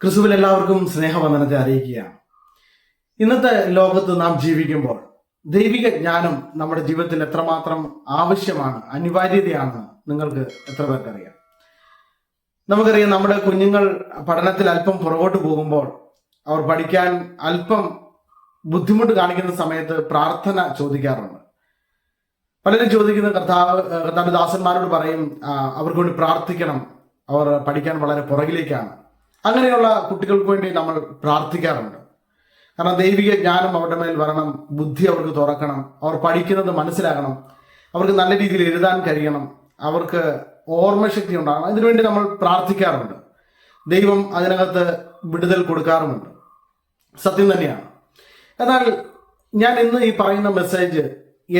ക്രിസ്തുവിൽ എല്ലാവർക്കും സ്നേഹവന്ദനത്തെ അറിയിക്കുകയാണ്. ഇന്നത്തെ ലോകത്ത് നാം ജീവിക്കുമ്പോൾ ദൈവിക ജ്ഞാനം നമ്മുടെ ജീവിതത്തിൽ എത്രമാത്രം ആവശ്യമാണ്, അനിവാര്യതയാണെന്ന് നിങ്ങൾക്ക് എത്ര പേർക്കറിയാം? നമുക്കറിയാം, നമ്മുടെ കുഞ്ഞുങ്ങൾ പഠനത്തിൽ അല്പം പുറകോട്ട് പോകുമ്പോൾ അവർ പഠിക്കാൻ അല്പം ബുദ്ധിമുട്ട് കാണിക്കുന്ന സമയത്ത് പ്രാർത്ഥന ചോദിക്കാറുണ്ട്. പലരും ചോദിക്കുന്ന കർത്താവിന്റെ ദാസന്മാരോട് പറയും, അവർക്ക് വേണ്ടി പ്രാർത്ഥിക്കണം, അവർ പഠിക്കാൻ വളരെ പുറകിലേക്കാണ്. അങ്ങനെയുള്ള കുട്ടികൾക്ക് വേണ്ടി നമ്മൾ പ്രാർത്ഥിക്കാറുണ്ട്. കാരണം ദൈവിക ജ്ഞാനം അവരുടെ മേൽ വരണം, ബുദ്ധി അവർക്ക് തുറക്കണം, അവർ പഠിക്കുന്നത് മനസ്സിലാകണം, അവർക്ക് നല്ല രീതിയിൽ എഴുതാൻ കഴിയണം, അവർക്ക് ഓർമ്മശക്തി ഉണ്ടാകണം. അതിനുവേണ്ടി നമ്മൾ പ്രാർത്ഥിക്കാറുണ്ട്. ദൈവം അതിനകത്ത് വിടുതൽ കൊടുക്കാറുമുണ്ട്. സത്യം തന്നെയാണ്. എന്നാൽ ഞാൻ ഇന്ന് ഈ പറയുന്ന മെസ്സേജ്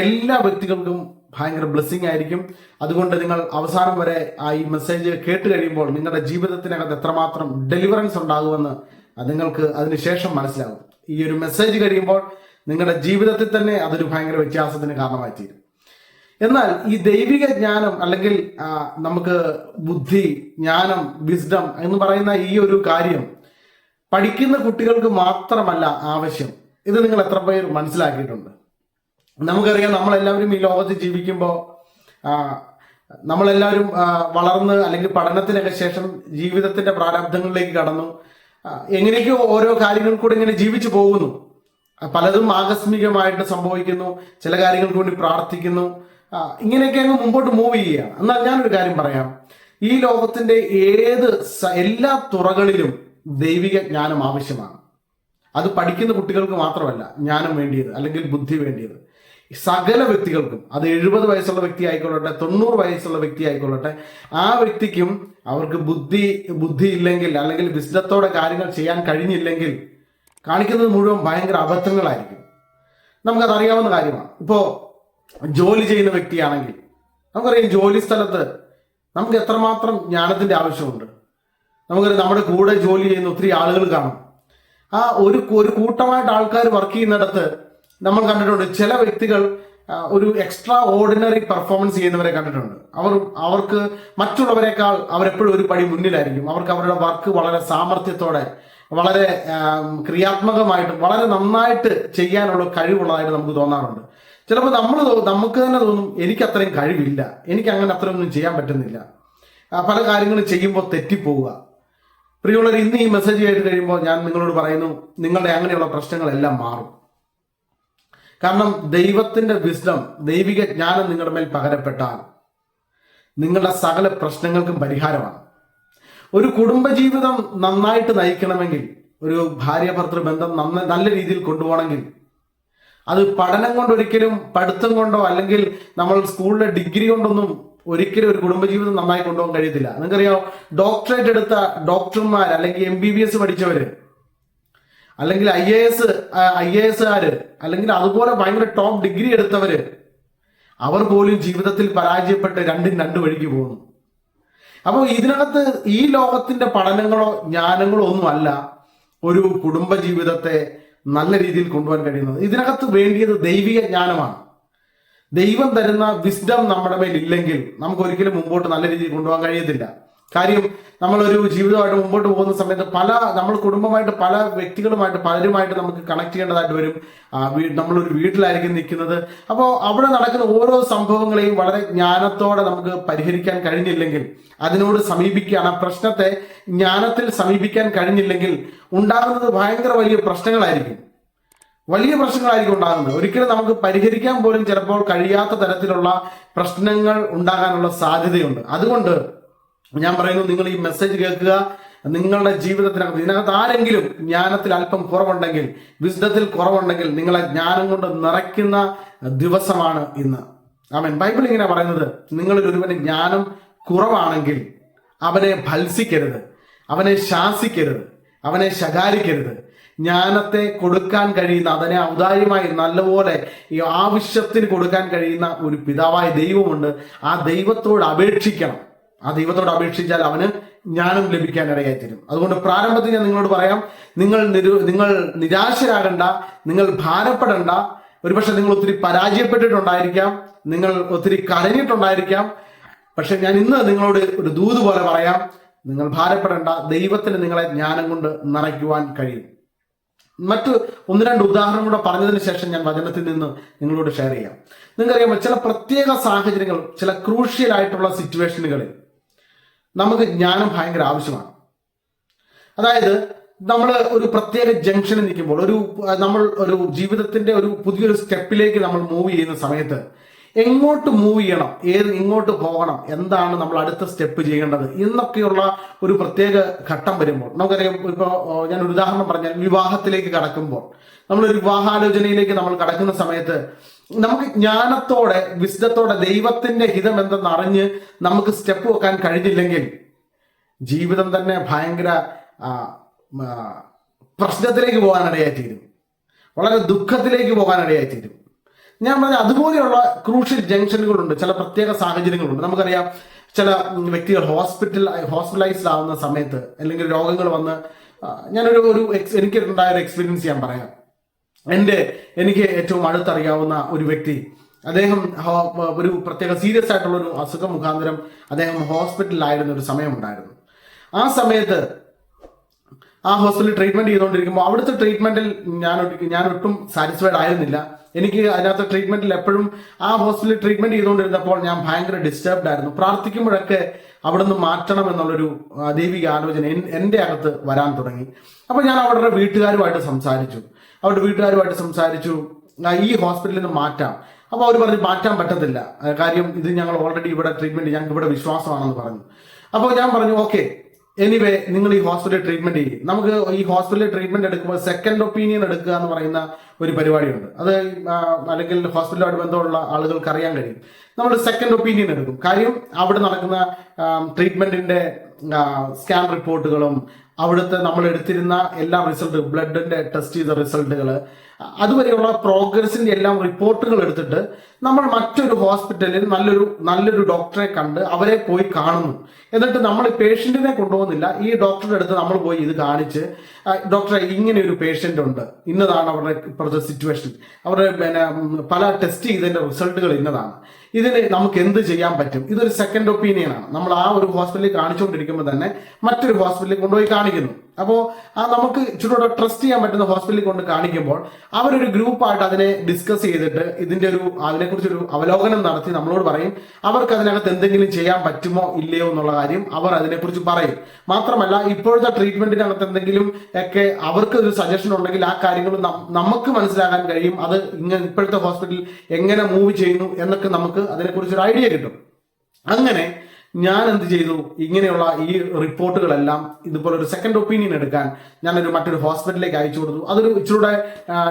എല്ലാ വ്യക്തികൾക്കും ഭയങ്കര ബ്ലെസ്സിങ് ആയിരിക്കും. അതുകൊണ്ട് നിങ്ങൾ അവസാനം വരെ ഈ മെസ്സേജ് കേട്ട് കഴിയുമ്പോൾ നിങ്ങളുടെ ജീവിതത്തിനകത്ത് എത്രമാത്രം ഡെലിവറൻസ് ഉണ്ടാകുമെന്ന് നിങ്ങൾക്ക് അതിനുശേഷം മനസ്സിലാകും. ഈ ഒരു മെസ്സേജ് കഴിയുമ്പോൾ നിങ്ങളുടെ ജീവിതത്തിൽ തന്നെ അതൊരു ഭയങ്കര വ്യത്യാസത്തിന് കാരണമായി തീരും. എന്നാൽ ഈ ദൈവിക ജ്ഞാനം അല്ലെങ്കിൽ നമുക്ക് ബുദ്ധി, ജ്ഞാനം, വിസ്ഡം എന്ന് പറയുന്ന ഈ ഒരു കാര്യം പഠിക്കുന്ന കുട്ടികൾക്ക് മാത്രമല്ല ആവശ്യം. ഇത് നിങ്ങൾ എത്ര പേർ മനസ്സിലാക്കിയിട്ടുണ്ട്? നമുക്കറിയാം, നമ്മളെല്ലാവരും ഈ ലോകത്ത് ജീവിക്കുമ്പോൾ നമ്മളെല്ലാവരും വളർന്ന് അല്ലെങ്കിൽ പഠനത്തിനൊക്കെ ശേഷം ജീവിതത്തിന്റെ പ്രാരാബ്ധങ്ങളിലേക്ക് കടന്നു. എങ്ങനെയൊക്കെയോ ഓരോ കാര്യങ്ങൾ കൂടെ ഇങ്ങനെ ജീവിച്ചു പോകുന്നു. പലതും ആകസ്മികമായിട്ട് സംഭവിക്കുന്നു, ചില കാര്യങ്ങൾക്ക് വേണ്ടി പ്രാർത്ഥിക്കുന്നു, ഇങ്ങനെയൊക്കെ അങ്ങ് മുമ്പോട്ട് മൂവ് ചെയ്യുകയാണ്. എന്നാൽ ഞാനൊരു കാര്യം പറയാം, ഈ ലോകത്തിന്റെ എല്ലാ തുറകളിലും ദൈവിക ജ്ഞാനം ആവശ്യമാണ്. അത് പഠിക്കുന്ന കുട്ടികൾക്ക് മാത്രമല്ല ജ്ഞാനം വേണ്ടിയത് അല്ലെങ്കിൽ ബുദ്ധി വേണ്ടിയത്, സകല വ്യക്തികൾക്കും. അത് 70 വയസ്സുള്ള വ്യക്തി ആയിക്കൊള്ളട്ടെ, 90 വയസ്സുള്ള വ്യക്തി ആയിക്കൊള്ളട്ടെ, ആ വ്യക്തിക്കും അവർക്ക് ബുദ്ധി ഇല്ലെങ്കിൽ അല്ലെങ്കിൽ വിസ്ഡത്തോടെ കാര്യങ്ങൾ ചെയ്യാൻ കഴിഞ്ഞില്ലെങ്കിൽ കാണിക്കുന്നത് മുഴുവൻ ഭയങ്കര അബദ്ധങ്ങളായിരിക്കും. നമുക്കത് അറിയാവുന്ന കാര്യമാണ്. ഇപ്പോൾ ജോലി ചെയ്യുന്ന വ്യക്തിയാണെങ്കിൽ നമുക്കറിയാം, ജോലി സ്ഥലത്ത് നമുക്ക് എത്രമാത്രം ജ്ഞാനത്തിന്റെ ആവശ്യമുണ്ട്. നമുക്കറിയാം, നമ്മുടെ കൂടെ ജോലി ചെയ്യുന്ന ഒത്തിരി ആളുകൾ കാണും. ആ ഒരു കൂട്ടമായിട്ട് ആൾക്കാർ വർക്ക് ചെയ്യുന്നിടത്ത് നമ്മൾ കണ്ടിട്ടുണ്ട്, ചില വ്യക്തികൾ ഒരു എക്സ്ട്രാ ഓർഡിനറി പെർഫോമൻസ് ചെയ്യുന്നവരെ കണ്ടിട്ടുണ്ട്. അവർക്ക് മറ്റുള്ളവരെക്കാൾ അവരെപ്പോഴും ഒരു പടി മുന്നിലായിരിക്കും. അവർക്ക് അവരുടെ വർക്ക് വളരെ സാമർഥ്യത്തോടെ, വളരെ ക്രിയാത്മകമായിട്ട്, വളരെ നന്നായിട്ട് ചെയ്യാനുള്ള കഴിവുള്ളതായിട്ട് നമുക്ക് തോന്നാറുണ്ട്. ചിലപ്പോൾ നമുക്ക് തന്നെ തോന്നും, എനിക്ക് അത്രയും കഴിവില്ല, എനിക്ക് അങ്ങനെ അത്രയൊന്നും ചെയ്യാൻ പറ്റുന്നില്ല, പല കാര്യങ്ങളും ചെയ്യുമ്പോൾ തെറ്റിപ്പോവുക. പ്രിയമുള്ളവർ, ഇന്ന് ഈ മെസ്സേജ് കേട്ട് കഴിയുമ്പോൾ ഞാൻ നിങ്ങളോട് പറയുന്നു, നിങ്ങളുടെ അങ്ങനെയുള്ള പ്രശ്നങ്ങളെല്ലാം മാറും. കാരണം ദൈവത്തിന്റെ വിസ്ഡം, ദൈവിക ജ്ഞാനം നിങ്ങളുടെ മേൽ പകരപ്പെട്ടാൽ നിങ്ങളുടെ സകല പ്രശ്നങ്ങൾക്കും പരിഹാരമാണ്. ഒരു കുടുംബജീവിതം നന്നായിട്ട് നയിക്കണമെങ്കിൽ, ഒരു ഭാര്യ ഭർത്തൃ ബന്ധം നല്ല രീതിയിൽ കൊണ്ടുപോകണമെങ്കിൽ, അത് പഠനം കൊണ്ടൊരിക്കലും, പഠിത്തം കൊണ്ടോ അല്ലെങ്കിൽ നമ്മൾ സ്കൂളിലെ ഡിഗ്രി കൊണ്ടൊന്നും ഒരിക്കലും ഒരു കുടുംബജീവിതം നന്നായി കൊണ്ടുപോകാൻ കഴിയത്തില്ല. നിങ്ങൾക്കറിയാമോ, ഡോക്ടറേറ്റ് എടുത്ത ഡോക്ടർമാർ അല്ലെങ്കിൽ MBBS പഠിച്ചവര് അല്ലെങ്കിൽ IAS അല്ലെങ്കിൽ അതുപോലെ ഭയങ്കര ടോപ്പ് ഡിഗ്രി എടുത്തവര്, അവർ പോലും ജീവിതത്തിൽ പരാജയപ്പെട്ട് രണ്ട് വഴിക്ക് പോകുന്നു. അപ്പോൾ ഇതിനകത്ത് ഈ ലോകത്തിന്റെ പഠനങ്ങളോ ജ്ഞാനങ്ങളോ ഒന്നുമല്ല ഒരു കുടുംബ ജീവിതത്തെ നല്ല രീതിയിൽ കൊണ്ടുപോകാൻ കഴിയുന്നത്. ഇതിനകത്ത് വേണ്ടിയത് ദൈവിക ജ്ഞാനമാണ്. ദൈവം തരുന്ന വിസ്ഡം നമ്മുടെ മേൽ ഇല്ലെങ്കിൽ നമുക്ക് ഒരിക്കലും മുമ്പോട്ട് നല്ല രീതിയിൽ കൊണ്ടുപോകാൻ കഴിയത്തില്ല. കാര്യം, നമ്മളൊരു ജീവിതമായിട്ട് മുമ്പോട്ട് പോകുന്ന സമയത്ത് നമ്മൾ കുടുംബമായിട്ട് പല വ്യക്തികളുമായിട്ട് പലരുമായിട്ട് നമുക്ക് കണക്ട് ചെയ്യേണ്ടതായിട്ട് വരും. നമ്മളൊരു വീട്ടിലായിരിക്കും നിൽക്കുന്നത്. അപ്പോൾ അവിടെ നടക്കുന്ന ഓരോ സംഭവങ്ങളെയും വളരെ ജ്ഞാനത്തോടെ നമുക്ക് പരിഹരിക്കാൻ കഴിഞ്ഞില്ലെങ്കിൽ, അതിനോട് സമീപിക്കാൻ, ആ പ്രശ്നത്തെ ജ്ഞാനത്തിൽ സമീപിക്കാൻ കഴിഞ്ഞില്ലെങ്കിൽ ഉണ്ടാകുന്നത് ഭയങ്കര വലിയ പ്രശ്നങ്ങളായിരിക്കും ഉണ്ടാകുന്നത്. ഒരിക്കലും നമുക്ക് പരിഹരിക്കാൻ പോലും ചിലപ്പോൾ കഴിയാത്ത തരത്തിലുള്ള പ്രശ്നങ്ങൾ ഉണ്ടാകാനുള്ള സാധ്യതയുണ്ട്. അതുകൊണ്ട് ഞാൻ പറയുന്നു, നിങ്ങൾ ഈ മെസ്സേജ് കേൾക്കുക. നിങ്ങളുടെ ജീവിതത്തിനകത്ത് ഇതിനകത്ത് ആരെങ്കിലും ജ്ഞാനത്തിൽ അല്പം കുറവുണ്ടെങ്കിൽ, വിസ്ഡത്തിൽ കുറവുണ്ടെങ്കിൽ, നിങ്ങളെ ജ്ഞാനം കൊണ്ട് നിറയ്ക്കുന്ന ദിവസമാണ് ഇന്ന്. ആമേൻ. ബൈബിൾ ഇങ്ങനെ പറയുന്നത്, നിങ്ങളിൽ ഒരുവന് ജ്ഞാനം കുറവാണെങ്കിൽ അവനെ ഭത്സിക്കരുത്, അവനെ ശാസിക്കരുത്, അവനെ ശകാരിക്കരുത്. ജ്ഞാനത്തെ കൊടുക്കാൻ കഴിയുന്ന, അതിനെ ഔദാര്യമായി നല്ലപോലെ ഈ ആവശ്യത്തിന് കൊടുക്കാൻ കഴിയുന്ന ഒരു പിതാവായ ദൈവമുണ്ട്. ആ ദൈവത്തോട് അപേക്ഷിക്കണം. ആ ദൈവത്തോട് അപേക്ഷിച്ചാൽ അവന് ജ്ഞാനം ലഭിക്കാൻ ഇടയായിത്തീരും. അതുകൊണ്ട് പ്രാരംഭത്തിൽ ഞാൻ നിങ്ങളോട് പറയാം, നിങ്ങൾ നിരാശരാകണ്ട, നിങ്ങൾ ഭാരപ്പെടണ്ട. ഒരുപക്ഷെ നിങ്ങൾ ഒത്തിരി പരാജയപ്പെട്ടിട്ടുണ്ടായിരിക്കാം, നിങ്ങൾ ഒത്തിരി കരഞ്ഞിട്ടുണ്ടായിരിക്കാം. പക്ഷെ ഞാൻ ഇന്ന് നിങ്ങളോട് ഒരു ദൂത് പോലെ പറയാം, നിങ്ങൾ ഭാരപ്പെടേണ്ട, ദൈവത്തിന് നിങ്ങളെ ജ്ഞാനം കൊണ്ട് നിറയ്ക്കുവാൻ കഴിയും. മറ്റു ഒന്ന് രണ്ട് ഉദാഹരണം കൂടെ പറഞ്ഞതിന് ശേഷം ഞാൻ വചനത്തിൽ നിന്ന് നിങ്ങളോട് ഷെയർ ചെയ്യാം. നിങ്ങൾക്കറിയാമോ, ചില പ്രത്യേക സാഹചര്യങ്ങൾ, ചില ക്രൂഷ്യൽ ആയിട്ടുള്ള സിറ്റുവേഷനുകളിൽ നമുക്ക് ജ്ഞാനം ഭയങ്കര ആവശ്യമാണ്. അതായത് നമ്മൾ ഒരു പ്രത്യേക ജംഗ്ഷനിൽ നിൽക്കുമ്പോൾ, നമ്മൾ ഒരു ജീവിതത്തിന്റെ ഒരു പുതിയൊരു സ്റ്റെപ്പിലേക്ക് നമ്മൾ മൂവ് ചെയ്യുന്ന സമയത്ത് എങ്ങോട്ട് മൂവ് ചെയ്യണം, ഇങ്ങോട്ട് പോകണം, എന്താണ് നമ്മൾ അടുത്ത സ്റ്റെപ്പ് ചെയ്യേണ്ടത് എന്നൊക്കെയുള്ള ഒരു പ്രത്യേക ഘട്ടം വരുമ്പോൾ നമുക്കറിയാം. ഇപ്പോൾ ഞാൻ ഒരു ഉദാഹരണം പറഞ്ഞാൽ, വിവാഹത്തിലേക്ക് കടക്കുമ്പോൾ, നമ്മളൊരു വിവാഹാലോചനയിലേക്ക് നമ്മൾ കടക്കുന്ന സമയത്ത് നമുക്ക് ജ്ഞാനത്തോടെ, വിശുദ്ധത്തോടെ ദൈവത്തിന്റെ ഹിതം എന്തെന്ന് അറിഞ്ഞ് നമുക്ക് സ്റ്റെപ്പ് വെക്കാൻ കഴിഞ്ഞില്ലെങ്കിൽ ജീവിതം തന്നെ ഭയങ്കര പ്രശ്നത്തിലേക്ക് പോകാനിടയായിത്തീരും, വളരെ ദുഃഖത്തിലേക്ക് പോകാനിടയായിത്തീരും. ഞാൻ പറഞ്ഞ അതുപോലെയുള്ള ക്രൂഷ്യൽ ജംഗ്ഷനുകളുണ്ട്, ചില പ്രത്യേക സാഹചര്യങ്ങളുണ്ട്. നമുക്കറിയാം, ചില വ്യക്തികൾ ഹോസ്പിറ്റലൈസ്ഡ് ആവുന്ന സമയത്ത്, അല്ലെങ്കിൽ രോഗങ്ങൾ വന്ന്, എനിക്ക് ഉണ്ടായ ഒരു എക്സ്പീരിയൻസ് ഞാൻ പറയാം. എനിക്ക് ഏറ്റവും അടുത്തറിയാവുന്ന ഒരു വ്യക്തി, അദ്ദേഹം ഒരു പ്രത്യേക സീരിയസ് ആയിട്ടുള്ള ഒരു അസുഖം മുഖാന്തരം അദ്ദേഹം ഹോസ്പിറ്റലിലായിരുന്ന ഒരു സമയമുണ്ടായിരുന്നു. ആ സമയത്ത് ആ ഹോസ്പിറ്റലിൽ ട്രീറ്റ്മെന്റ് ചെയ്തുകൊണ്ടിരിക്കുമ്പോൾ അവിടുത്തെ ട്രീറ്റ്മെന്റിൽ ഞാൻ ഒട്ടും സാറ്റിസ്ഫൈഡ് ആയിരുന്നില്ല. എനിക്ക് അതിനകത്ത് ട്രീറ്റ്മെന്റിൽ എപ്പോഴും ആ ഹോസ്പിറ്റലിൽ ട്രീറ്റ്മെന്റ് ചെയ്തുകൊണ്ടിരുന്നപ്പോൾ ഞാൻ ഭയങ്കര ഡിസ്റ്റർബ്ഡ് ആയിരുന്നു. പ്രാർത്ഥിക്കുമ്പോഴൊക്കെ അവിടെ നിന്ന് മാറ്റണം എന്നുള്ളൊരു ദൈവിക ആലോചന എൻ്റെ അകത്ത് വരാൻ തുടങ്ങി. അപ്പോൾ ഞാൻ അവരുടെ വീട്ടുകാരുമായിട്ട് സംസാരിച്ചു, ഈ ഹോസ്പിറ്റലിൽ നിന്ന് മാറ്റാം. അപ്പോൾ അവർ പറഞ്ഞു മാറ്റാൻ പറ്റത്തില്ല, കാര്യം ഇത് ഞങ്ങൾ ഓൾറെഡി ഇവിടെ ട്രീറ്റ്മെന്റ്, ഞങ്ങൾക്ക് ഇവിടെ വിശ്വാസമാണെന്ന് പറഞ്ഞു. അപ്പോൾ ഞാൻ പറഞ്ഞു ഓക്കെ, എനിവേ നിങ്ങൾ ഈ ഹോസ്പിറ്റലിൽ ട്രീറ്റ്മെന്റ് ചെയ്യും. നമുക്ക് ഈ ഹോസ്പിറ്റലിൽ ട്രീറ്റ്മെന്റ് എടുക്കുമ്പോൾ സെക്കൻഡ് ഒപ്പീനിയൻ എടുക്കുക എന്ന് പറയുന്ന ഒരു പരിപാടിയുണ്ട്. അത് അല്ലെങ്കിൽ ഹോസ്പിറ്റലുമായിട്ട് ബന്ധമുള്ള ആളുകൾക്ക് അറിയാൻ കഴിയും. നമ്മൾ സെക്കൻഡ് ഒപ്പീനിയൻ എടുക്കും. കാര്യം അവിടെ നടക്കുന്ന ട്രീറ്റ്മെന്റിന്റെ സ്കാൻ റിപ്പോർട്ടുകളും അവിടുത്തെ നമ്മൾ എടുത്തിരുന്ന എല്ലാ ബ്ലഡിന്റെ ടെസ്റ്റ് ചെയ്ത റിസൾട്ടുകൾ, അതുവരെയുള്ള പ്രോഗ്രസിന്റെ എല്ലാം റിപ്പോർട്ടുകൾ എടുത്തിട്ട് നമ്മൾ മറ്റൊരു ഹോസ്പിറ്റലിൽ നല്ലൊരു ഡോക്ടറെ കണ്ട് അവരെ പോയി കാണുന്നു. എന്നിട്ട് നമ്മൾ പേഷ്യന്റിനെ കൊണ്ടുപോകുന്നില്ല, ഈ ഡോക്ടറുടെ അടുത്ത് നമ്മൾ പോയി ഇത് കാണിച്ച്, ഡോക്ടറെ ഇങ്ങനെ ഒരു പേഷ്യന്റ് ഉണ്ട്, ഇന്നതാണ് അവരുടെ ഇപ്പോഴത്തെ സിറ്റുവേഷൻ, അവരുടെ പല ടെസ്റ്റ് ചെയ്തതിന്റെ റിസൾട്ടുകൾ ഇന്നതാണ്, ഇതിന് നമുക്ക് എന്ത് ചെയ്യാൻ പറ്റും. ഇതൊരു സെക്കൻഡ് ഒപ്പീനിയൻ ആണ്. നമ്മൾ ആ ഒരു ഹോസ്പിറ്റലിൽ കാണിച്ചുകൊണ്ടിരിക്കുമ്പോൾ തന്നെ മറ്റൊരു ഹോസ്പിറ്റലിൽ കൊണ്ടുപോയി കാണിക്കുന്നു. അപ്പോൾ നമുക്ക് ഇച്ചിരി ട്രസ്റ്റ് ചെയ്യാൻ പറ്റുന്ന ഹോസ്പിറ്റലിൽ കൊണ്ട് കാണിക്കുമ്പോൾ അവരൊരു ഗ്രൂപ്പായിട്ട് അതിനെ ഡിസ്കസ് ചെയ്തിട്ട് അതിനെക്കുറിച്ചൊരു അവലോകനം നടത്തി നമ്മളോട് പറയും അവർക്ക് അതിനകത്ത് എന്തെങ്കിലും ചെയ്യാൻ പറ്റുമോ ഇല്ലയോ എന്നുള്ള കാര്യം അവർ അതിനെക്കുറിച്ച് പറയും. മാത്രമല്ല, ഇപ്പോഴത്തെ ട്രീറ്റ്മെന്റിനകത്ത് എന്തെങ്കിലും ഒക്കെ അവർക്ക് ഒരു സജഷൻ ഉണ്ടെങ്കിൽ ആ കാര്യങ്ങൾ നമുക്ക് മനസ്സിലാക്കാൻ കഴിയും. അത് ഇപ്പോഴത്തെ ഹോസ്പിറ്റൽ എങ്ങനെ മൂവ് ചെയ്യുന്നു എന്നൊക്കെ നമുക്ക് അതിനെക്കുറിച്ചൊരു ഐഡിയ കിട്ടും. അങ്ങനെ ഞാൻ എന്ത് ചെയ്തു, ഇങ്ങനെയുള്ള ഈ റിപ്പോർട്ടുകളെല്ലാം ഇതുപോലെ ഒരു സെക്കൻഡ് ഒപ്പീനിയൻ എടുക്കാൻ മറ്റൊരു ഹോസ്പിറ്റലിലേക്ക് അയച്ചു കൊടുത്തു. അതൊരു ഇച്ചിരൂടെ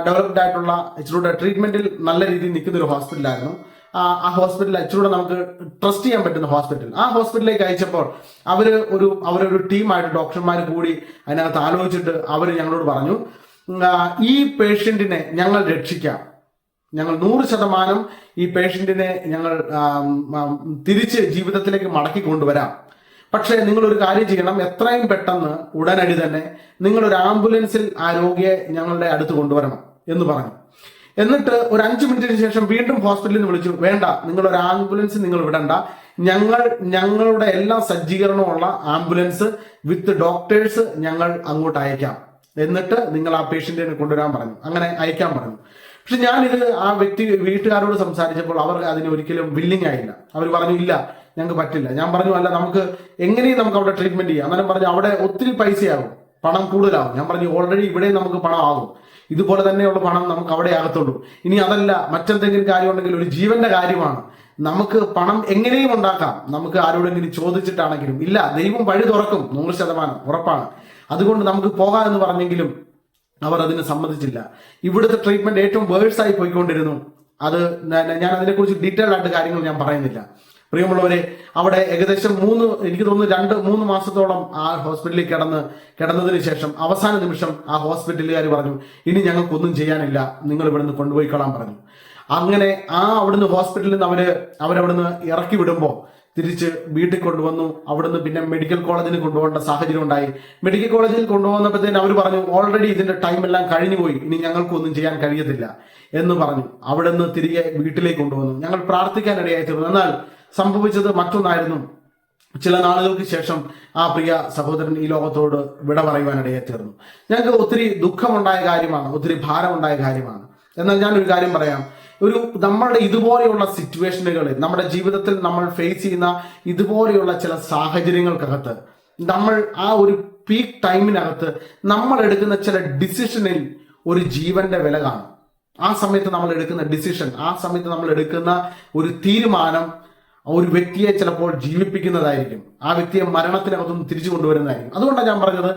ഡെവലപ്ഡ് ആയിട്ടുള്ള, ഇച്ചിരൂടെ ട്രീറ്റ്മെന്റിൽ നല്ല രീതിയിൽ നിൽക്കുന്ന ഒരു ഹോസ്പിറ്റലായിരുന്നു. ആ ഹോസ്പിറ്റലിൽ ഇച്ചിരൂടെ നമുക്ക് ട്രസ്റ്റ് ചെയ്യാൻ പറ്റുന്ന ഹോസ്പിറ്റൽ. ആ ഹോസ്പിറ്റലിലേക്ക് അയച്ചപ്പോൾ അവരൊരു ടീമായിട്ട് ഡോക്ടർമാർ കൂടി അതിനകത്ത് ആലോചിച്ചിട്ട് അവർ ഞങ്ങളോട് പറഞ്ഞു, ഈ പേഷ്യന്റിനെ ഞങ്ങൾ രക്ഷിക്കാം, ഞങ്ങൾ 100% ഈ പേഷ്യന്റിനെ ഞങ്ങൾ തിരിച്ച് ജീവിതത്തിലേക്ക് മടക്കി കൊണ്ടുവരാം. പക്ഷേ നിങ്ങളൊരു കാര്യം ചെയ്യണം, എത്രയും പെട്ടെന്ന് ഉടനടി തന്നെ നിങ്ങളൊരു ആംബുലൻസിൽ ആ രോഗിയെ ഞങ്ങളുടെ അടുത്ത് കൊണ്ടുവരണം എന്ന് പറഞ്ഞു. എന്നിട്ട് ഒരു 5 മിനിറ്റിന് ശേഷം വീണ്ടും ഹോസ്പിറ്റലിൽ നിന്ന് വിളിച്ചു, വേണ്ട, നിങ്ങളൊരു ആംബുലൻസ് നിങ്ങൾ വിടണ്ട, ഞങ്ങളുടെ എല്ലാ സജ്ജീകരണമുള്ള ആംബുലൻസ് വിത്ത് ഡോക്ടേഴ്സ് ഞങ്ങൾ അങ്ങോട്ട് അയക്കാം, എന്നിട്ട് നിങ്ങൾ ആ പേഷ്യന്റിനെ കൊണ്ടുവരാൻ പറഞ്ഞു. അങ്ങനെ അയക്കാൻ പറഞ്ഞു. പക്ഷെ ഞാനിത് ആ വീട്ടുകാരോട് സംസാരിച്ചപ്പോൾ അവർ അതിന് ഒരിക്കലും വില്ലിങ് ആയില്ല. അവർ പറഞ്ഞു ഇല്ല, ഞങ്ങൾക്ക് പറ്റില്ല. ഞാൻ പറഞ്ഞു അല്ല, നമുക്ക് എങ്ങനെയും നമുക്ക് അവിടെ ട്രീറ്റ്മെന്റ് ചെയ്യാം. അന്നേരം പറഞ്ഞു അവിടെ ഒത്തിരി പൈസയാകും, പണം കൂടുതലാകും. ഞാൻ പറഞ്ഞു ഓൾറെഡി ഇവിടെ നമുക്ക് പണം ആകും, ഇതുപോലെ തന്നെയുള്ള പണം നമുക്ക് അവിടെ ആകത്തുള്ളൂ. ഇനി അതല്ല മറ്റെന്തെങ്കിലും കാര്യമുണ്ടെങ്കിൽ ഒരു ജീവന്റെ കാര്യമാണ്, നമുക്ക് പണം എങ്ങനെയും ഉണ്ടാക്കാം, നമുക്ക് ആരോടെങ്കിലും ചോദിച്ചിട്ടാണെങ്കിലും. ഇല്ല, ദൈവം വഴി തുറക്കും, 100% ഉറപ്പാണ്, അതുകൊണ്ട് നമുക്ക് പോകാം എന്ന് പറഞ്ഞെങ്കിലും അവർ അതിന് സമ്മതിച്ചില്ല. ഇവിടുത്തെ ട്രീറ്റ്മെന്റ് ഏറ്റവും വേഴ്സായി പോയിക്കൊണ്ടിരുന്നു. ഞാൻ അതിനെക്കുറിച്ച് ഡീറ്റെയിൽ ആയിട്ട് കാര്യങ്ങൾ ഞാൻ പറയുന്നില്ല. പ്രിയമുള്ളവരെ, അവിടെ ഏകദേശം എനിക്ക് തോന്നുന്നു 2-3 മാസത്തോളം ആ ഹോസ്പിറ്റലിൽ കിടന്നതിന് ശേഷം അവസാന നിമിഷം ആ ഹോസ്പിറ്റലുകാർ പറഞ്ഞു, ഇനി ഞങ്ങൾക്കൊന്നും ചെയ്യാനില്ല, നിങ്ങൾ ഇവിടുന്ന് കൊണ്ടുപോയിക്കൊള്ളാൻ പറഞ്ഞു. അങ്ങനെ അവിടുന്ന് ഹോസ്പിറ്റലിൽ നിന്ന് അവരവിടുന്ന് ഇറക്കി വിടുമ്പോൾ തിരിച്ച് വീട്ടിൽ കൊണ്ടുവന്നു. അവിടുന്ന് പിന്നെ മെഡിക്കൽ കോളേജിൽ കൊണ്ടുപോകേണ്ട സാഹചര്യം ഉണ്ടായി. മെഡിക്കൽ കോളേജിൽ കൊണ്ടുപോകുന്നപ്പോഴത്തേന് അവർ പറഞ്ഞു ഓൾറെഡി ഇതിന്റെ ടൈം എല്ലാം കഴിഞ്ഞുപോയി, ഇനി ഞങ്ങൾക്കൊന്നും ചെയ്യാൻ കഴിയത്തില്ല എന്ന് പറഞ്ഞു. അവിടുന്ന് തിരികെ വീട്ടിലേക്ക് കൊണ്ടുവന്നു. ഞങ്ങൾ പ്രാർത്ഥിക്കാനിടയായി തീർന്നു. എന്നാൽ സംഭവിച്ചത് മറ്റൊന്നായിരുന്നു. ചില നാളുകൾക്ക് ശേഷം ആ പ്രിയ സഹോദരൻ ഈ ലോകത്തോട് വിട പറയുവാനിടയെ തീർന്നു. ഞങ്ങൾക്ക് ഒത്തിരി ദുഃഖമുണ്ടായ കാര്യമാണ്, ഒത്തിരി ഭാരമുണ്ടായ കാര്യമാണ്. എന്നാൽ ഞാനൊരു കാര്യം പറയാം, നമ്മളുടെ ഇതുപോലെയുള്ള സിറ്റുവേഷനുകളിൽ, നമ്മുടെ ജീവിതത്തിൽ നമ്മൾ ഫേസ് ചെയ്യുന്ന ഇതുപോലെയുള്ള ചില സാഹചര്യങ്ങൾക്കകത്ത്, നമ്മൾ ആ ഒരു പീക്ക് ടൈമിനകത്ത് നമ്മൾ എടുക്കുന്ന ചില ഡിസിഷനിൽ ഒരു ജീവന്റെ വില കാണും. ആ സമയത്ത് നമ്മൾ എടുക്കുന്ന ഡിസിഷൻ, ആ സമയത്ത് നമ്മൾ എടുക്കുന്ന ഒരു തീരുമാനം ഒരു വ്യക്തിയെ ചിലപ്പോൾ ജീവിപ്പിക്കുന്നതായിരിക്കും, ആ വ്യക്തിയെ മരണത്തിനകത്തും തിരിച്ചു കൊണ്ടുവരുന്നതായിരിക്കും. അതുകൊണ്ടാണ് ഞാൻ പറഞ്ഞത്,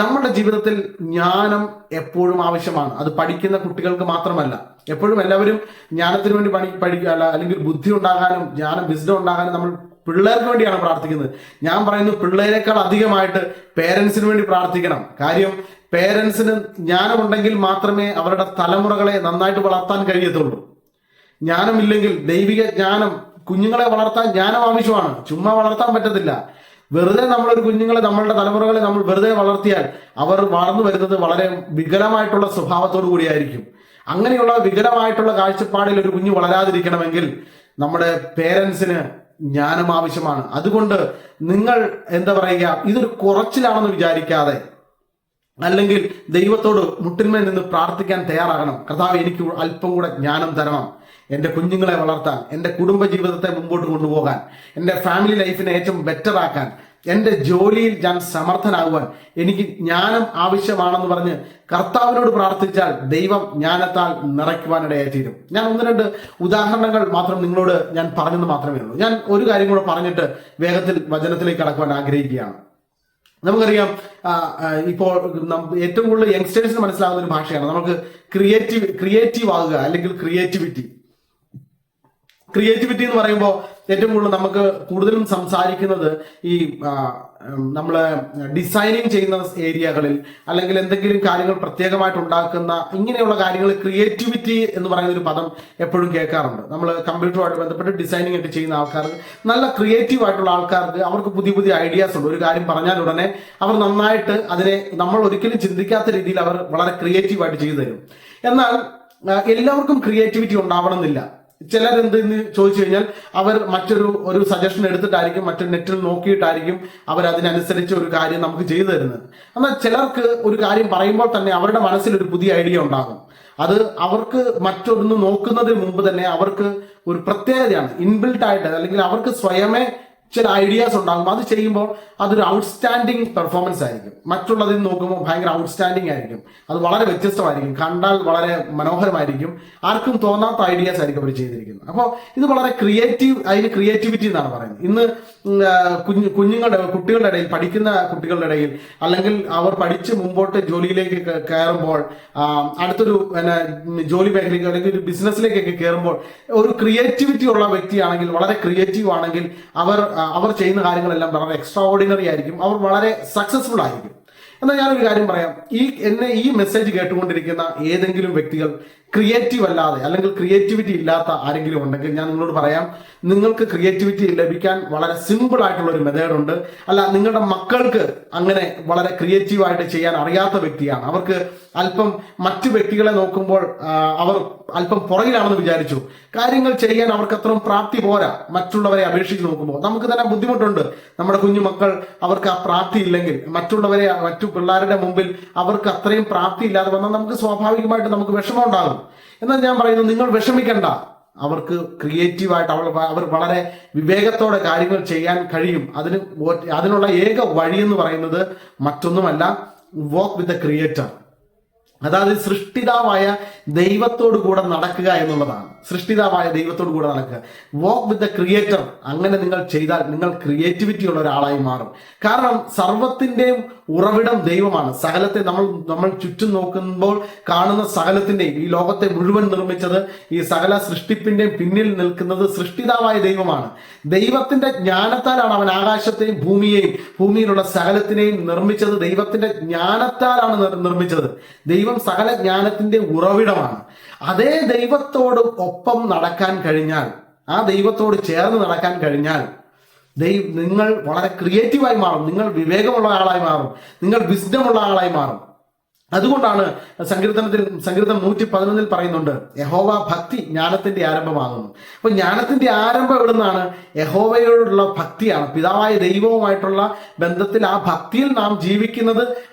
നമ്മുടെ ജീവിതത്തിൽ ജ്ഞാനം എപ്പോഴും ആവശ്യമാണ്. അത് പഠിക്കുന്ന കുട്ടികൾക്ക് മാത്രമല്ല. എപ്പോഴും എല്ലാവരും ജ്ഞാനത്തിന് വേണ്ടി പഠിക്കുക അല്ലെങ്കിൽ ബുദ്ധി ഉണ്ടാകാനും വിസ്ഡം ഉണ്ടാകാനും നമ്മൾ പിള്ളേർക്ക് വേണ്ടിയാണ് പ്രാർത്ഥിക്കുന്നത്. ഞാൻ പറയുന്നു, പിള്ളേരെക്കാൾ അധികമായിട്ട് പേരൻസിന് വേണ്ടി പ്രാർത്ഥിക്കണം. കാര്യം, പേരൻസിന് ജ്ഞാനമുണ്ടെങ്കിൽ മാത്രമേ അവരുടെ തലമുറകളെ നന്നായിട്ട് വളർത്താൻ കഴിയത്തുള്ളൂ. ജ്ഞാനമില്ലെങ്കിൽ, ദൈവിക ജ്ഞാനം, കുഞ്ഞുങ്ങളെ വളർത്താൻ ജ്ഞാനം ആവശ്യമാണ്, ചുമ്മാ വളർത്താൻ പറ്റത്തില്ല. വെറുതെ നമ്മളൊരു കുഞ്ഞുങ്ങളെ, നമ്മളുടെ തലമുറകളെ നമ്മൾ വെറുതെ വളർത്തിയാൽ അവർ വളർന്നു വരുന്നത് വളരെ വികലമായിട്ടുള്ള സ്വഭാവത്തോടു കൂടിയായിരിക്കും. അങ്ങനെയുള്ള വികലമായിട്ടുള്ള കാഴ്ചപ്പാടിൽ ഒരു കുഞ്ഞ് വളരാതിരിക്കണമെങ്കിൽ നമ്മുടെ പേരൻസിന് ജ്ഞാനം ആവശ്യമാണ്. അതുകൊണ്ട് നിങ്ങൾ എന്താ പറയുക, ഇതൊരു കുറച്ചിലാണെന്ന് വിചാരിക്കാതെ, അല്ലെങ്കിൽ ദൈവത്തോട് മുട്ടിന്മേൽ നിന്ന് പ്രാർത്ഥിക്കാൻ തയ്യാറാകണം. കർത്താവ്, എനിക്ക് അല്പം കൂടെ ജ്ഞാനം തരണം, എൻ്റെ കുഞ്ഞുങ്ങളെ വളർത്താൻ, എൻ്റെ കുടുംബ ജീവിതത്തെ മുമ്പോട്ട് കൊണ്ടുപോകാൻ, എൻ്റെ ഫാമിലി ലൈഫിനെ ഏറ്റവും ബെറ്റർ ആക്കാൻ, എൻ്റെ ജോലിയിൽ ഞാൻ സമർത്ഥനാകുവാൻ എനിക്ക് ജ്ഞാനം ആവശ്യമാണെന്ന് പറഞ്ഞ് കർത്താവിനോട് പ്രാർത്ഥിച്ചാൽ ദൈവം ജ്ഞാനത്താൽ നിറയ്ക്കുവാനിടയായി തീരും. ഞാൻ 1-2 ഉദാഹരണങ്ങൾ മാത്രം നിങ്ങളോട് ഞാൻ പറഞ്ഞെന്ന് മാത്രമേ ഉള്ളൂ. ഞാൻ ഒരു കാര്യം കൂടെ പറഞ്ഞിട്ട് വേഗത്തിൽ വചനത്തിലേക്ക് കടക്കുവാൻ ആഗ്രഹിക്കുകയാണ്. നമുക്കറിയാം, ഇപ്പോൾ ഏറ്റവും കൂടുതൽ യങ്സ്റ്റേഴ്സിന് മനസ്സിലാകുന്ന ഒരു ഭാഷയാണ് നമുക്ക് ക്രിയേറ്റീവ് ആകുക, അല്ലെങ്കിൽ ക്രിയേറ്റിവിറ്റി എന്ന് പറയുമ്പോൾ ഏറ്റവും കൂടുതൽ നമുക്ക് കൂടുതലും സംസാരിക്കുന്നത് ഈ നമ്മള് ഡിസൈനിങ് ചെയ്യുന്ന ഏരിയകളിൽ, അല്ലെങ്കിൽ എന്തെങ്കിലും കാര്യങ്ങൾ പ്രത്യേകമായിട്ട് ഉണ്ടാക്കുന്ന ഇങ്ങനെയുള്ള കാര്യങ്ങൾ, ക്രിയേറ്റിവിറ്റി എന്ന് പറയുന്ന ഒരു പദം എപ്പോഴും കേൾക്കാറുണ്ട്. നമ്മൾ കമ്പ്യൂട്ടറുമായിട്ട് ബന്ധപ്പെട്ട് ഡിസൈനിങ് ഒക്കെ ചെയ്യുന്ന ആൾക്കാർക്ക്, നല്ല ക്രിയേറ്റീവ് ആയിട്ടുള്ള ആൾക്കാർക്ക്, അവർക്ക് പുതിയ ഐഡിയാസ് ഉണ്ട്. ഒരു കാര്യം പറഞ്ഞാൽ ഉടനെ അവർ നന്നായിട്ട് അതിനെ നമ്മൾ ഒരിക്കലും ചിന്തിക്കാത്ത രീതിയിൽ അവർ വളരെ ക്രിയേറ്റീവായിട്ട് ചെയ്തു തരും. എന്നാൽ എല്ലാവർക്കും ക്രിയേറ്റിവിറ്റി ഉണ്ടാവണമെന്നില്ല. ചിലരെന്തെന്ന് ചോദിച്ചു കഴിഞ്ഞാൽ അവർ മറ്റൊരു സജഷൻ എടുത്തിട്ടായിരിക്കും, മറ്റൊരു നെറ്റിൽ നോക്കിയിട്ടായിരിക്കും അവർ അതിനനുസരിച്ച് ഒരു കാര്യം നമുക്ക് ചെയ്തു തരുന്നത്. എന്നാൽ ചിലർക്ക് ഒരു കാര്യം പറയുമ്പോൾ തന്നെ അവരുടെ മനസ്സിൽ ഒരു പുതിയ ഐഡിയ ഉണ്ടാകും. അത് അവർക്ക് മറ്റൊന്ന് നോക്കുന്നതിന് മുമ്പ് തന്നെ അവർക്ക് ഒരു പ്രത്യേകതയാണ്, ഇൻബിൽട്ട് ആയിട്ട്, അല്ലെങ്കിൽ അവർക്ക് സ്വയമേ ചില ഐഡിയാസ് ഉണ്ടാകും. അത് ചെയ്യുമ്പോൾ അതൊരു ഔട്ട്സ്റ്റാൻഡിങ് പെർഫോമൻസ് ആയിരിക്കും. മറ്റുള്ളതിൽ നോക്കുമ്പോൾ ഭയങ്കര ഔട്ട്സ്റ്റാൻഡിങ് ആയിരിക്കും. അത് വളരെ വ്യത്യസ്തമായിരിക്കും, കണ്ടാൽ വളരെ മനോഹരമായിരിക്കും, ആർക്കും തോന്നാത്ത ഐഡിയാസ് ആയിരിക്കും അവർ ചെയ്തിരിക്കുന്നത്. അപ്പോൾ ഇത് വളരെ അതിന് ക്രിയേറ്റിവിറ്റി എന്നാണ് പറയുന്നത്. ഇന്ന് കുട്ടികളുടെ ഇടയിൽ, പഠിക്കുന്ന കുട്ടികളുടെ ഇടയിൽ, അല്ലെങ്കിൽ അവർ പഠിച്ച് മുമ്പോട്ട് ജോലിയിലേക്ക് കയറുമ്പോൾ, അടുത്തൊരു ജോലി മേഖലയ്ക്ക് അല്ലെങ്കിൽ ഒരു ബിസിനസ്സിലേക്കൊക്കെ കയറുമ്പോൾ ഒരു ക്രിയേറ്റിവിറ്റി ഉള്ള വ്യക്തിയാണെങ്കിൽ, വളരെ ക്രിയേറ്റീവ് ആണെങ്കിൽ അവർ ചെയ്യുന്ന കാര്യങ്ങളെല്ലാം വളരെ എക്സ്ട്രാ ഓർഡിനറി ആയിരിക്കും, അവർ വളരെ സക്സസ്ഫുൾ ആയിരിക്കും. എന്നാൽ ഞാനൊരു കാര്യം പറയാം, ഈ മെസ്സേജ് കേട്ടുകൊണ്ടിരിക്കുന്ന ഏതെങ്കിലും വ്യക്തികൾ ക്രിയേറ്റീവ് അല്ലാതെ, അല്ലെങ്കിൽ ക്രിയേറ്റിവിറ്റി ഇല്ലാത്ത ആരെങ്കിലും ഉണ്ടെങ്കിൽ ഞാൻ നിങ്ങളോട് പറയാം, നിങ്ങൾക്ക് ക്രിയേറ്റിവിറ്റി ലഭിക്കാൻ വളരെ സിമ്പിൾ ആയിട്ടുള്ള ഒരു മെത്തേഡ് ഉണ്ട്. അല്ല, നിങ്ങളുടെ മക്കൾക്ക് അങ്ങനെ വളരെ ക്രിയേറ്റീവായിട്ട് ചെയ്യാൻ അറിയാത്ത വ്യക്തിയാണ്, അവർക്ക് അല്പം മറ്റു വ്യക്തികളെ നോക്കുമ്പോൾ അവർ അല്പം പുറകിലാണെന്ന് വിചാരിച്ചു, കാര്യങ്ങൾ ചെയ്യാൻ അവർക്ക് അത്രയും പ്രാപ്തി പോരാ, മറ്റുള്ളവരെ അപേക്ഷിച്ച് നോക്കുമ്പോൾ നമുക്ക് തന്നെ ബുദ്ധിമുട്ടുണ്ട്. നമ്മുടെ കുഞ്ഞുമക്കൾ, അവർക്ക് ആ പ്രാപ്തി ഇല്ലെങ്കിൽ, മറ്റു പിള്ളേരുടെ മുമ്പിൽ അവർക്ക് അത്രയും പ്രാപ്തി ഇല്ലാതെ വന്നാൽ നമുക്ക് സ്വാഭാവികമായിട്ട് നമുക്ക് വിഷമം ഉണ്ടാകും. എന്നാൽ ഞാൻ പറയുന്നു, നിങ്ങൾ വിഷമിക്കണ്ട, അവർക്ക് ക്രിയേറ്റീവായിട്ട് അവർ വളരെ വിവേകത്തോടെ കാര്യങ്ങൾ ചെയ്യാൻ കഴിയും. അതിനുള്ള ഏക വഴി എന്ന് പറയുന്നത് മറ്റൊന്നുമല്ല, വാക്ക് വിത്ത് ദ ക്രിയേറ്റർ. അതായത് സൃഷ്ടിതാവായ ദൈവത്തോടു കൂടെ നടക്കുക എന്നുള്ളതാണ്. സൃഷ്ടിതാവായ ദൈവത്തോടു കൂടെ നടക്കുക, വാക്ക് വിത്ത് ദ ക്രിയേറ്റർ. അങ്ങനെ നിങ്ങൾ ചെയ്താൽ നിങ്ങൾ ക്രിയേറ്റിവിറ്റി ഉള്ള ഒരാളായി മാറും. കാരണം സർവത്തിന്റെയും ഉറവിടം ദൈവമാണ്. സകലത്തെ നമ്മൾ ചുറ്റും നോക്കുമ്പോൾ കാണുന്ന സകലത്തിന്റെയും, ഈ ലോകത്തെ മുഴുവൻ നിർമ്മിച്ചത്, ഈ സകല സൃഷ്ടിപ്പിന്റെയും പിന്നിൽ നിൽക്കുന്നത് സൃഷ്ടിതാവായ ദൈവമാണ്. ദൈവത്തിന്റെ ജ്ഞാനത്താലാണ് അവൻ ആകാശത്തെയും ഭൂമിയിലുള്ള സകലത്തിനെയും നിർമ്മിച്ചത്. ദൈവത്തിന്റെ ജ്ഞാനത്താലാണ് നിർമ്മിച്ചത്. ദൈവം സകല ജ്ഞാനത്തിന്റെ ഉറവിടമാണ്. അതേ ദൈവത്തോട് ഒപ്പം നടക്കാൻ കഴിഞ്ഞാൽ, ആ ദൈവത്തോട് ചേർന്ന് നടക്കാൻ കഴിഞ്ഞാൽ നിങ്ങൾ വളരെ ക്രിയേറ്റീവായി മാറും, നിങ്ങൾ വിവേകമുള്ള ആളായി മാറും, നിങ്ങൾ വിസ്ഡമുള്ള ആളായി മാറും. അതുകൊണ്ടാണ് സങ്കീർത്തനം 111 പറയുന്നുണ്ട്, യഹോവ ഭക്തി ജ്ഞാനത്തിന്റെ ആരംഭമാകുന്നു. അപ്പൊ ജ്ഞാനത്തിന്റെ ആരംഭം എവിടെ നിന്നാണ്? യഹോവയോടുള്ള ഭക്തിയാണ്. പിതാവായ ദൈവവുമായിട്ടുള്ള ബന്ധത്തിൽ ആ ഭക്തിയിൽ നാം ജീവിക്കുന്നത്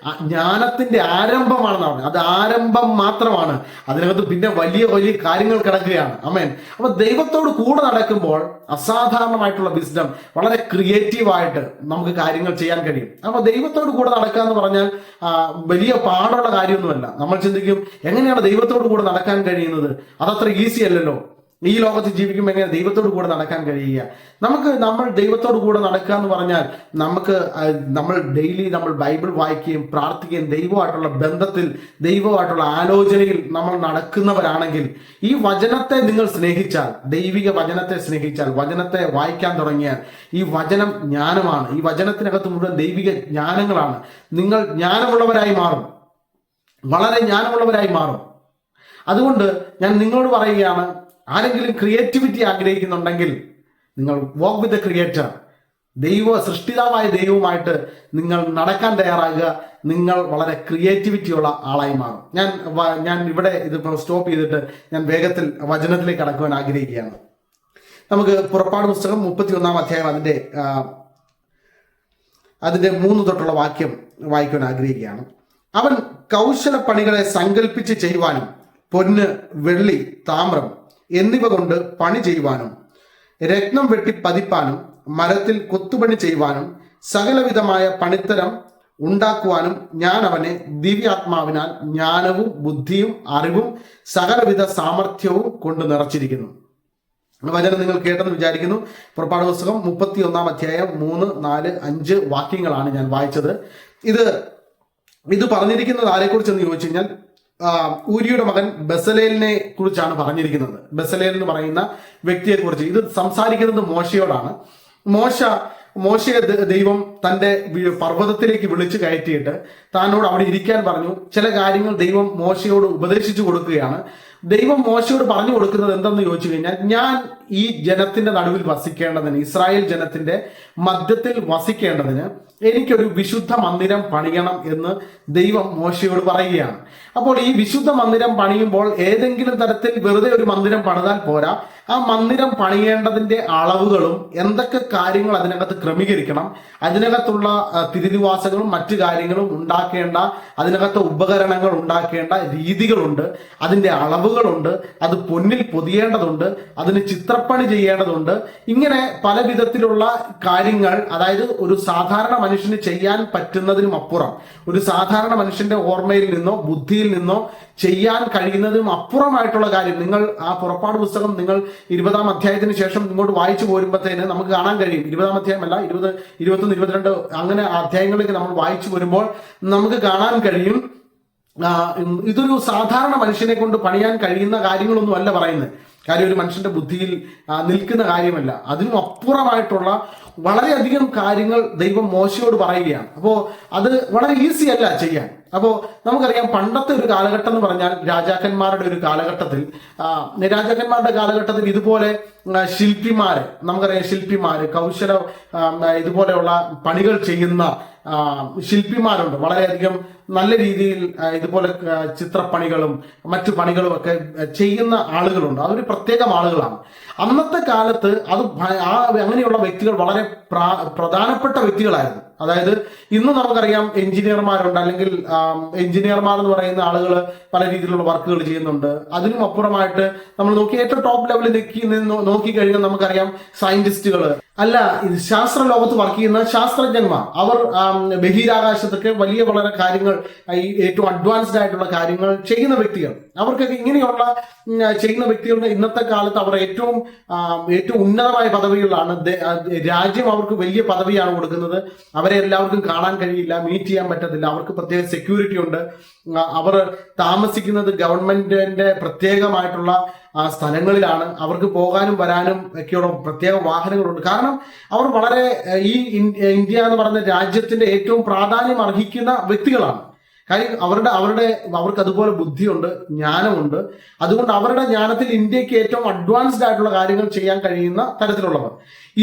ജ്ഞാനത്തിന്റെ ആരംഭമാണെന്ന് പറഞ്ഞത്. അത് ആരംഭം മാത്രമാണ്. അതിനകത്ത് പിന്നെ വലിയ വലിയ കാര്യങ്ങൾ കിടക്കുകയാണ്. ആമേൻ. അപ്പൊ ദൈവത്തോട് കൂടെ നടക്കുമ്പോൾ അസാധാരണമായിട്ടുള്ള വിസ്ഡം, വളരെ ക്രിയേറ്റീവായിട്ട് നമുക്ക് കാര്യങ്ങൾ ചെയ്യാൻ കഴിയും. അപ്പൊ ദൈവത്തോട് കൂടെ നടക്കുക എന്ന് പറഞ്ഞാൽ വലിയ പാടുള്ള കാര്യമൊന്നുമല്ല. നമ്മൾ ചിന്തിക്കും, എങ്ങനെയാണ് ദൈവത്തോട് കൂടെ നടക്കാൻ കഴിയുന്നത്? അതത്ര ഈസി അല്ലല്ലോ. ഈ ലോകത്ത് ജീവിക്കുമ്പോൾ എങ്ങനെ ദൈവത്തോട് കൂടെ നടക്കാൻ കഴിയുക? നമ്മൾ ദൈവത്തോട് കൂടെ നടക്കുക എന്ന് പറഞ്ഞാൽ നമ്മൾ ഡെയിലി നമ്മൾ ബൈബിൾ വായിക്കുകയും പ്രാർത്ഥിക്കുകയും ദൈവമായിട്ടുള്ള ബന്ധത്തിൽ, ദൈവമായിട്ടുള്ള ആലോചനയിൽ നമ്മൾ നടക്കുന്നവരാണെങ്കിൽ, ഈ വചനത്തെ നിങ്ങൾ സ്നേഹിച്ചാൽ, ദൈവിക വചനത്തെ സ്നേഹിച്ചാൽ, വചനത്തെ വായിക്കാൻ തുടങ്ങിയാൽ, ഈ വചനം ജ്ഞാനമാണ്. ഈ വചനത്തിനകത്ത് മുഴുവൻ ദൈവിക ജ്ഞാനങ്ങളാണ്. നിങ്ങൾ ജ്ഞാനമുള്ളവരായി മാറും, വളരെ ജ്ഞാനമുള്ളവരായി മാറും. അതുകൊണ്ട് ഞാൻ നിങ്ങളോട് പറയുകയാണ്, ആരെങ്കിലും ക്രിയേറ്റിവിറ്റി ആഗ്രഹിക്കുന്നുണ്ടെങ്കിൽ നിങ്ങൾ വാക്ക് വിത്ത് ദ ക്രിയേറ്റർ, സൃഷ്ടിതാവായ ദൈവവുമായിട്ട് നിങ്ങൾ നടക്കാൻ തയ്യാറാകുക. നിങ്ങൾ വളരെ ക്രിയേറ്റിവിറ്റിയുള്ള ആളായി മാറും. ഞാൻ ഇവിടെ ഇത് സ്റ്റോപ്പ് ചെയ്തിട്ട് ഞാൻ വേഗത്തിൽ വചനത്തിലേക്ക് കടക്കുവാൻ ആഗ്രഹിക്കുകയാണ്. നമുക്ക് പുറപ്പാട് പുസ്തകം 31 അധ്യായം അതിന്റെ 3 തൊട്ടുള്ള വാക്യം വായിക്കുവാൻ ആഗ്രഹിക്കുകയാണ്. അവൻ കൗശലപ്പണികളെ സങ്കല്പിച്ച് ചെയ്യുവാനും പൊന്ന്, വെള്ളി, താമ്രം എന്നിവ കൊണ്ട് പണി ചെയ്യുവാനും രത്നം വെട്ടി പതിപ്പാനും മരത്തിൽ കൊത്തുപണി ചെയ്യുവാനും സകലവിധമായ പണിത്തരം ഉണ്ടാക്കുവാനും ഞാൻ അവനെ ദിവ്യാത്മാവിനാൽ ജ്ഞാനവും ബുദ്ധിയും അറിവും സകലവിധ സാമർഥ്യവും കൊണ്ട് നിറച്ചിരിക്കുന്നു. വചനം നിങ്ങൾ കേട്ടെന്ന് വിചാരിക്കുന്നു. പുറപ്പാട് പുസ്തകം 31 അധ്യായം 3, 4, 5 വാക്യങ്ങളാണ് ഞാൻ വായിച്ചത്. ഇത് പറഞ്ഞിരിക്കുന്നത് ആരെക്കുറിച്ചെന്ന് ചോദിച്ചു കഴിഞ്ഞാൽ ഊരിയുടെ മകൻ ബസലേലിനെ കുറിച്ചാണ് പറഞ്ഞിരിക്കുന്നത്. ബസലേൽ എന്ന് പറയുന്ന വ്യക്തിയെക്കുറിച്ച് ഇത് സംസാരിക്കുന്നത് മോശയോടാണ്. മോശയെ ദൈവം തന്റെ പർവ്വതത്തിലേക്ക് വിളിച്ചു കയറ്റിയിട്ട് താനോട് അവിടെ ഇരിക്കാൻ പറഞ്ഞു. ചില കാര്യങ്ങൾ ദൈവം മോശയോട് ഉപദേശിച്ചു കൊടുക്കുകയാണ്. ദൈവം മോശയോട് പറഞ്ഞു കൊടുക്കുന്നത് എന്തെന്ന് ചോദിച്ചു കഴിഞ്ഞാൽ, ഞാൻ ഈ ജനത്തിന്റെ നടുവിൽ വസിക്കേണ്ടതിന്, ഇസ്രായേൽ ജനത്തിന്റെ മധ്യത്തിൽ വസിക്കേണ്ടതിന് എനിക്കൊരു വിശുദ്ധ മന്ദിരം പണിയണം എന്ന് ദൈവം മോശയോട് പറയുകയാണ്. അപ്പോൾ ഈ വിശുദ്ധ മന്ദിരം പണിയുമ്പോൾ ഏതെങ്കിലും തരത്തിൽ വെറുതെ ഒരു മന്ദിരം പണിതാൽ പോരാ. ആ മന്ദിരം പണിയേണ്ടതിന്റെ അളവുകളും എന്തൊക്കെ കാര്യങ്ങൾ അതിനകത്ത് ക്രമീകരിക്കണം, അതിനകത്തുള്ള തിരുനിവാസങ്ങളും മറ്റു കാര്യങ്ങളും ഉണ്ടാക്കേണ്ട, അതിനകത്ത് ഉപകരണങ്ങൾ ഉണ്ടാക്കേണ്ട രീതികളുണ്ട്, അതിന്റെ അളവുകളുണ്ട്, അത് പൊന്നിൽ പൊതിയേണ്ടതുണ്ട്, അതിന് ചിത്രപ്പണി ചെയ്യേണ്ടതുണ്ട്. ഇങ്ങനെ പല വിധത്തിലുള്ള കാര്യങ്ങൾ, അതായത് ഒരു സാധാരണ മനുഷ്യന് ചെയ്യാൻ പറ്റുന്നതിനും അപ്പുറം, ഒരു സാധാരണ മനുഷ്യന്റെ ഓർമ്മയിൽ നിന്നോ ബുദ്ധിയിൽ നിന്നോ ചെയ്യാൻ കഴിയുന്നതിനും അപ്പുറമായിട്ടുള്ള കാര്യം നിങ്ങൾ ആ പുറപ്പാട് പുസ്തകം നിങ്ങൾ 20 അധ്യായത്തിന് ശേഷം ഇങ്ങോട്ട് വായിച്ചു പോരുമ്പോഴത്തേന് നമുക്ക് കാണാൻ കഴിയും. 20 അധ്യായമല്ല, 20, 21, 22 അങ്ങനെ അധ്യായങ്ങളിലേക്ക് നമ്മൾ വായിച്ചു വരുമ്പോൾ നമുക്ക് കാണാൻ കഴിയും, ഇതൊരു സാധാരണ മനുഷ്യനെ കൊണ്ട് പണിയാൻ കഴിയുന്ന കാര്യങ്ങളൊന്നും അല്ല പറയുന്നത്. കാര്യം ഒരു മനുഷ്യന്റെ ബുദ്ധിയിൽ നിൽക്കുന്ന കാര്യമല്ല, അതിനും അപ്പുറമായിട്ടുള്ള വളരെയധികം കാര്യങ്ങൾ ദൈവം മോശയോട് പറയുകയാണ്. അപ്പോൾ അത് വളരെ ഈസി അല്ല ചെയ്യാൻ. അപ്പോൾ നമുക്കറിയാം, പണ്ടത്തെ ഒരു കാലഘട്ടം എന്ന് പറഞ്ഞാൽ രാജാക്കന്മാരുടെ ഒരു കാലഘട്ടത്തിൽ, ഇതുപോലെ ശില്പിമാര്, നമുക്കറിയാം ശില്പിമാര്, ഇതുപോലെയുള്ള പണികൾ ചെയ്യുന്ന ശില്പിമാരുണ്ട്. വളരെയധികം നല്ല രീതിയിൽ ഇതുപോലെ ചിത്രപ്പണികളും മറ്റു പണികളും ഒക്കെ ചെയ്യുന്ന ആളുകളുണ്ട്. അതൊരു പ്രത്യേകം ആളുകളാണ്. അന്നത്തെ കാലത്ത് അങ്ങനെയുള്ള വ്യക്തികൾ വളരെ പ്രധാനപ്പെട്ട വ്യക്തികളായിരുന്നു. അതായത് ഇന്ന് നമുക്കറിയാം എഞ്ചിനീയർമാരുണ്ട്, അല്ലെങ്കിൽ എഞ്ചിനീയർമാർ എന്ന് പറയുന്ന ആളുകൾ പല രീതിയിലുള്ള വർക്കുകൾ ചെയ്യുന്നുണ്ട്. അതിനും അപ്പുറമായിട്ട് നമ്മൾ ഏറ്റവും ടോപ്പ് ലെവലിൽ നോക്കിക്കഴിഞ്ഞാൽ നമുക്കറിയാം സയന്റിസ്റ്റുകൾ, അല്ല ശാസ്ത്ര ലോകത്ത് വർക്ക് ചെയ്യുന്ന ശാസ്ത്രജ്ഞന്മാർ, അവർ ബഹിരാകാശത്തൊക്കെ വളരെ കാര്യങ്ങൾ, ഏറ്റവും അഡ്വാൻസ്ഡ് ആയിട്ടുള്ള കാര്യങ്ങൾ ചെയ്യുന്ന വ്യക്തികൾ, അവർക്കൊക്കെ ഇങ്ങനെയുള്ള ചെയ്യുന്ന വ്യക്തികളുടെ ഇന്നത്തെ കാലത്ത് അവർ ഏറ്റവും ഉന്നതമായ പദവികളാണ്. രാജ്യം അവർക്ക് വലിയ പദവിയാണ് കൊടുക്കുന്നത്. അവരെ എല്ലാവർക്കും കാണാൻ കഴിയില്ല, മീറ്റ് ചെയ്യാൻ പറ്റത്തില്ല. അവർക്ക് പ്രത്യേക സെക്യൂരിറ്റി ഉണ്ട്. അവർ താമസിക്കുന്നത് ഗവൺമെന്റിന്റെ പ്രത്യേകമായിട്ടുള്ള സ്ഥലങ്ങളിലാണ്. അവർക്ക് പോകാനും വരാനും ഒക്കെയുള്ള പ്രത്യേക വാഹനങ്ങളുണ്ട്. കാരണം അവർ വളരെ ഇന്ത്യ എന്ന് പറയുന്ന രാജ്യത്തിന്റെ ഏറ്റവും പ്രാധാന്യം അർഹിക്കുന്ന വ്യക്തികളാണ്. കാര്യം അവർക്ക് അതുപോലെ ബുദ്ധിയുണ്ട്, ജ്ഞാനമുണ്ട്. അതുകൊണ്ട് അവരുടെ ജ്ഞാനത്തിൽ ഇന്ത്യക്ക് ഏറ്റവും അഡ്വാൻസ്ഡ് ആയിട്ടുള്ള കാര്യങ്ങൾ ചെയ്യാൻ കഴിയുന്ന തരത്തിലുള്ളവർ.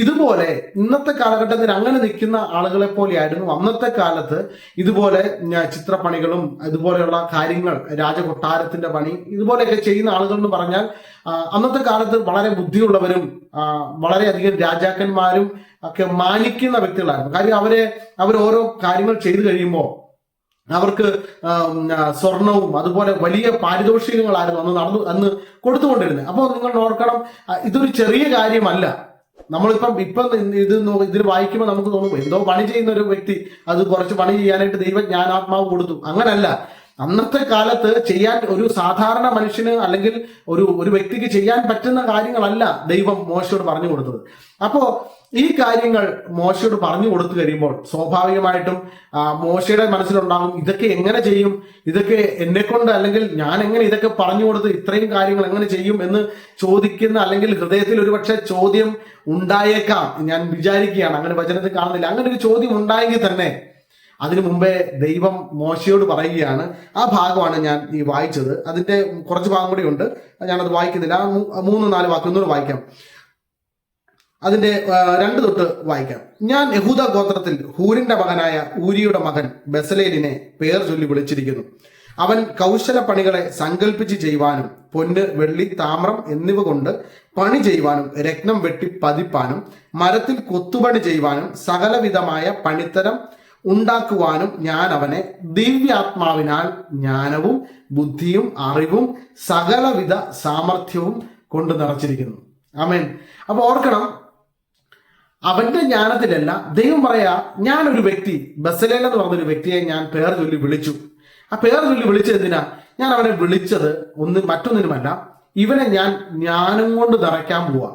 ഇതുപോലെ ഇന്നത്തെ കാലഘട്ടത്തിൽ അങ്ങനെ നിൽക്കുന്ന ആളുകളെ പോലെയായിരുന്നു അന്നത്തെ കാലത്ത് ഇതുപോലെ ചിത്രപ്പണികളും ഇതുപോലെയുള്ള കാര്യങ്ങൾ, രാജകൊട്ടാരത്തിന്റെ പണി ഇതുപോലെയൊക്കെ ചെയ്യുന്ന ആളുകൾ എന്ന് പറഞ്ഞാൽ അന്നത്തെ കാലത്ത് വളരെ ബുദ്ധിയുള്ളവരും വളരെയധികം രാജാക്കന്മാരും ഒക്കെ മാനിക്കുന്ന വ്യക്തികളായിരുന്നു. കാര്യം അവർ ഓരോ കാര്യങ്ങൾ ചെയ്തു കഴിയുമ്പോൾ അവർക്ക് സ്വർണവും അതുപോലെ വലിയ പാരിതോഷികങ്ങളായിരുന്നു അന്ന് കൊടുത്തുകൊണ്ടിരുന്നത്. അപ്പോൾ നിങ്ങൾ ഓർക്കണം, ഇതൊരു ചെറിയ കാര്യമല്ല. നമ്മളിപ്പം ഇതിൽ വായിക്കുമ്പോൾ നമുക്ക് തോന്നും എന്തോ പണി ചെയ്യുന്ന ഒരു വ്യക്തി അത് കുറച്ച് പണി ചെയ്യാനായിട്ട് ദൈവം ജ്ഞാനാത്മാവ് കൊടുത്തു. അങ്ങനല്ല. അന്നത്തെ കാലത്ത് ചെയ്യാൻ ഒരു സാധാരണ മനുഷ്യന് അല്ലെങ്കിൽ ഒരു വ്യക്തിക്ക് ചെയ്യാൻ പറ്റുന്ന കാര്യങ്ങളല്ല ദൈവം മോശയോട് പറഞ്ഞു കൊടുത്തത്. അപ്പോ ഈ കാര്യങ്ങൾ മോശയോട് പറഞ്ഞു കൊടുത്തു കഴിയുമ്പോൾ സ്വാഭാവികമായിട്ടും മോശയുടെ മനസ്സിലുണ്ടാകും, ഇതൊക്കെ എങ്ങനെ ചെയ്യും, ഇതൊക്കെ എന്നെ കൊണ്ട് അല്ലെങ്കിൽ ഞാൻ എങ്ങനെ ഇതൊക്കെ പറഞ്ഞു കൊടുത്ത് ഇത്രയും കാര്യങ്ങൾ എങ്ങനെ ചെയ്യും എന്ന് ചോദിക്കുന്ന അല്ലെങ്കിൽ ഹൃദയത്തിൽ ഒരുപക്ഷെ ചോദ്യം ഉണ്ടായേക്കാം. ഞാൻ വിചാരിക്കുകയാണ്, അങ്ങനെ വചനത്തിൽ കാണുന്നില്ല. അങ്ങനെ ഒരു ചോദ്യം ഉണ്ടായെങ്കിൽ തന്നെ അതിനു മുമ്പേ ദൈവം മോശയോട് പറയുകയാണ്. ആ ഭാഗമാണ് ഞാൻ ഈ വായിച്ചത്. അതിന്റെ കുറച്ച് ഭാഗം കൂടി ഉണ്ട്, ഞാനത് വായിക്കുന്നില്ല. 3-4 വാക്യം ഒന്നുകൂടെ വായിക്കാം. അതിന്റെ 2 തൊട്ട് വായിക്കാം. ഞാൻ യഹൂദ ഗോത്രത്തിൽ ഹൂരിന്റെ മകനായ ഊരിയുടെ മകൻ ബെസലേലിനെ പേർ ചൊല്ലി വിളിച്ചിരിക്കുന്നു. അവൻ കൗശല പണികളെ സങ്കല്പിച്ച് ചെയ്യുവാനും പൊന്ന്, വെള്ളി, താമ്രം എന്നിവ കൊണ്ട് പണി ചെയ്യുവാനും രത്നം വെട്ടി പതിപ്പാനും മരത്തിൽ കൊത്തുപണി ചെയ്യുവാനും സകലവിധമായ പണിത്തരം ഉണ്ടാക്കുവാനും ഞാൻ അവനെ ദിവ്യാത്മാവിനാൽ ജ്ഞാനവും ബുദ്ധിയും അറിവും സകലവിധ സാമർഥ്യവും കൊണ്ട് നിറച്ചിരിക്കുന്നു. ആമേൻ. അപ്പൊ ഓർക്കണം, അവന്റെ ജ്ഞാനത്തിലല്ല. ദൈവം പറയാ, ഞാനൊരു വ്യക്തി, ബസലേൽ എന്ന് പറഞ്ഞൊരു വ്യക്തിയെ ഞാൻ പേർ ചൊല്ലി വിളിച്ചു. ആ പേർ ചൊല്ലി വിളിച്ചത് എന്തിനാ? ഞാൻ അവനെ വിളിച്ചത് മറ്റൊന്നിനുമല്ല, ഇവനെ ഞാൻ ജ്ഞാനം കൊണ്ട് നിറയ്ക്കാൻ പോവാ.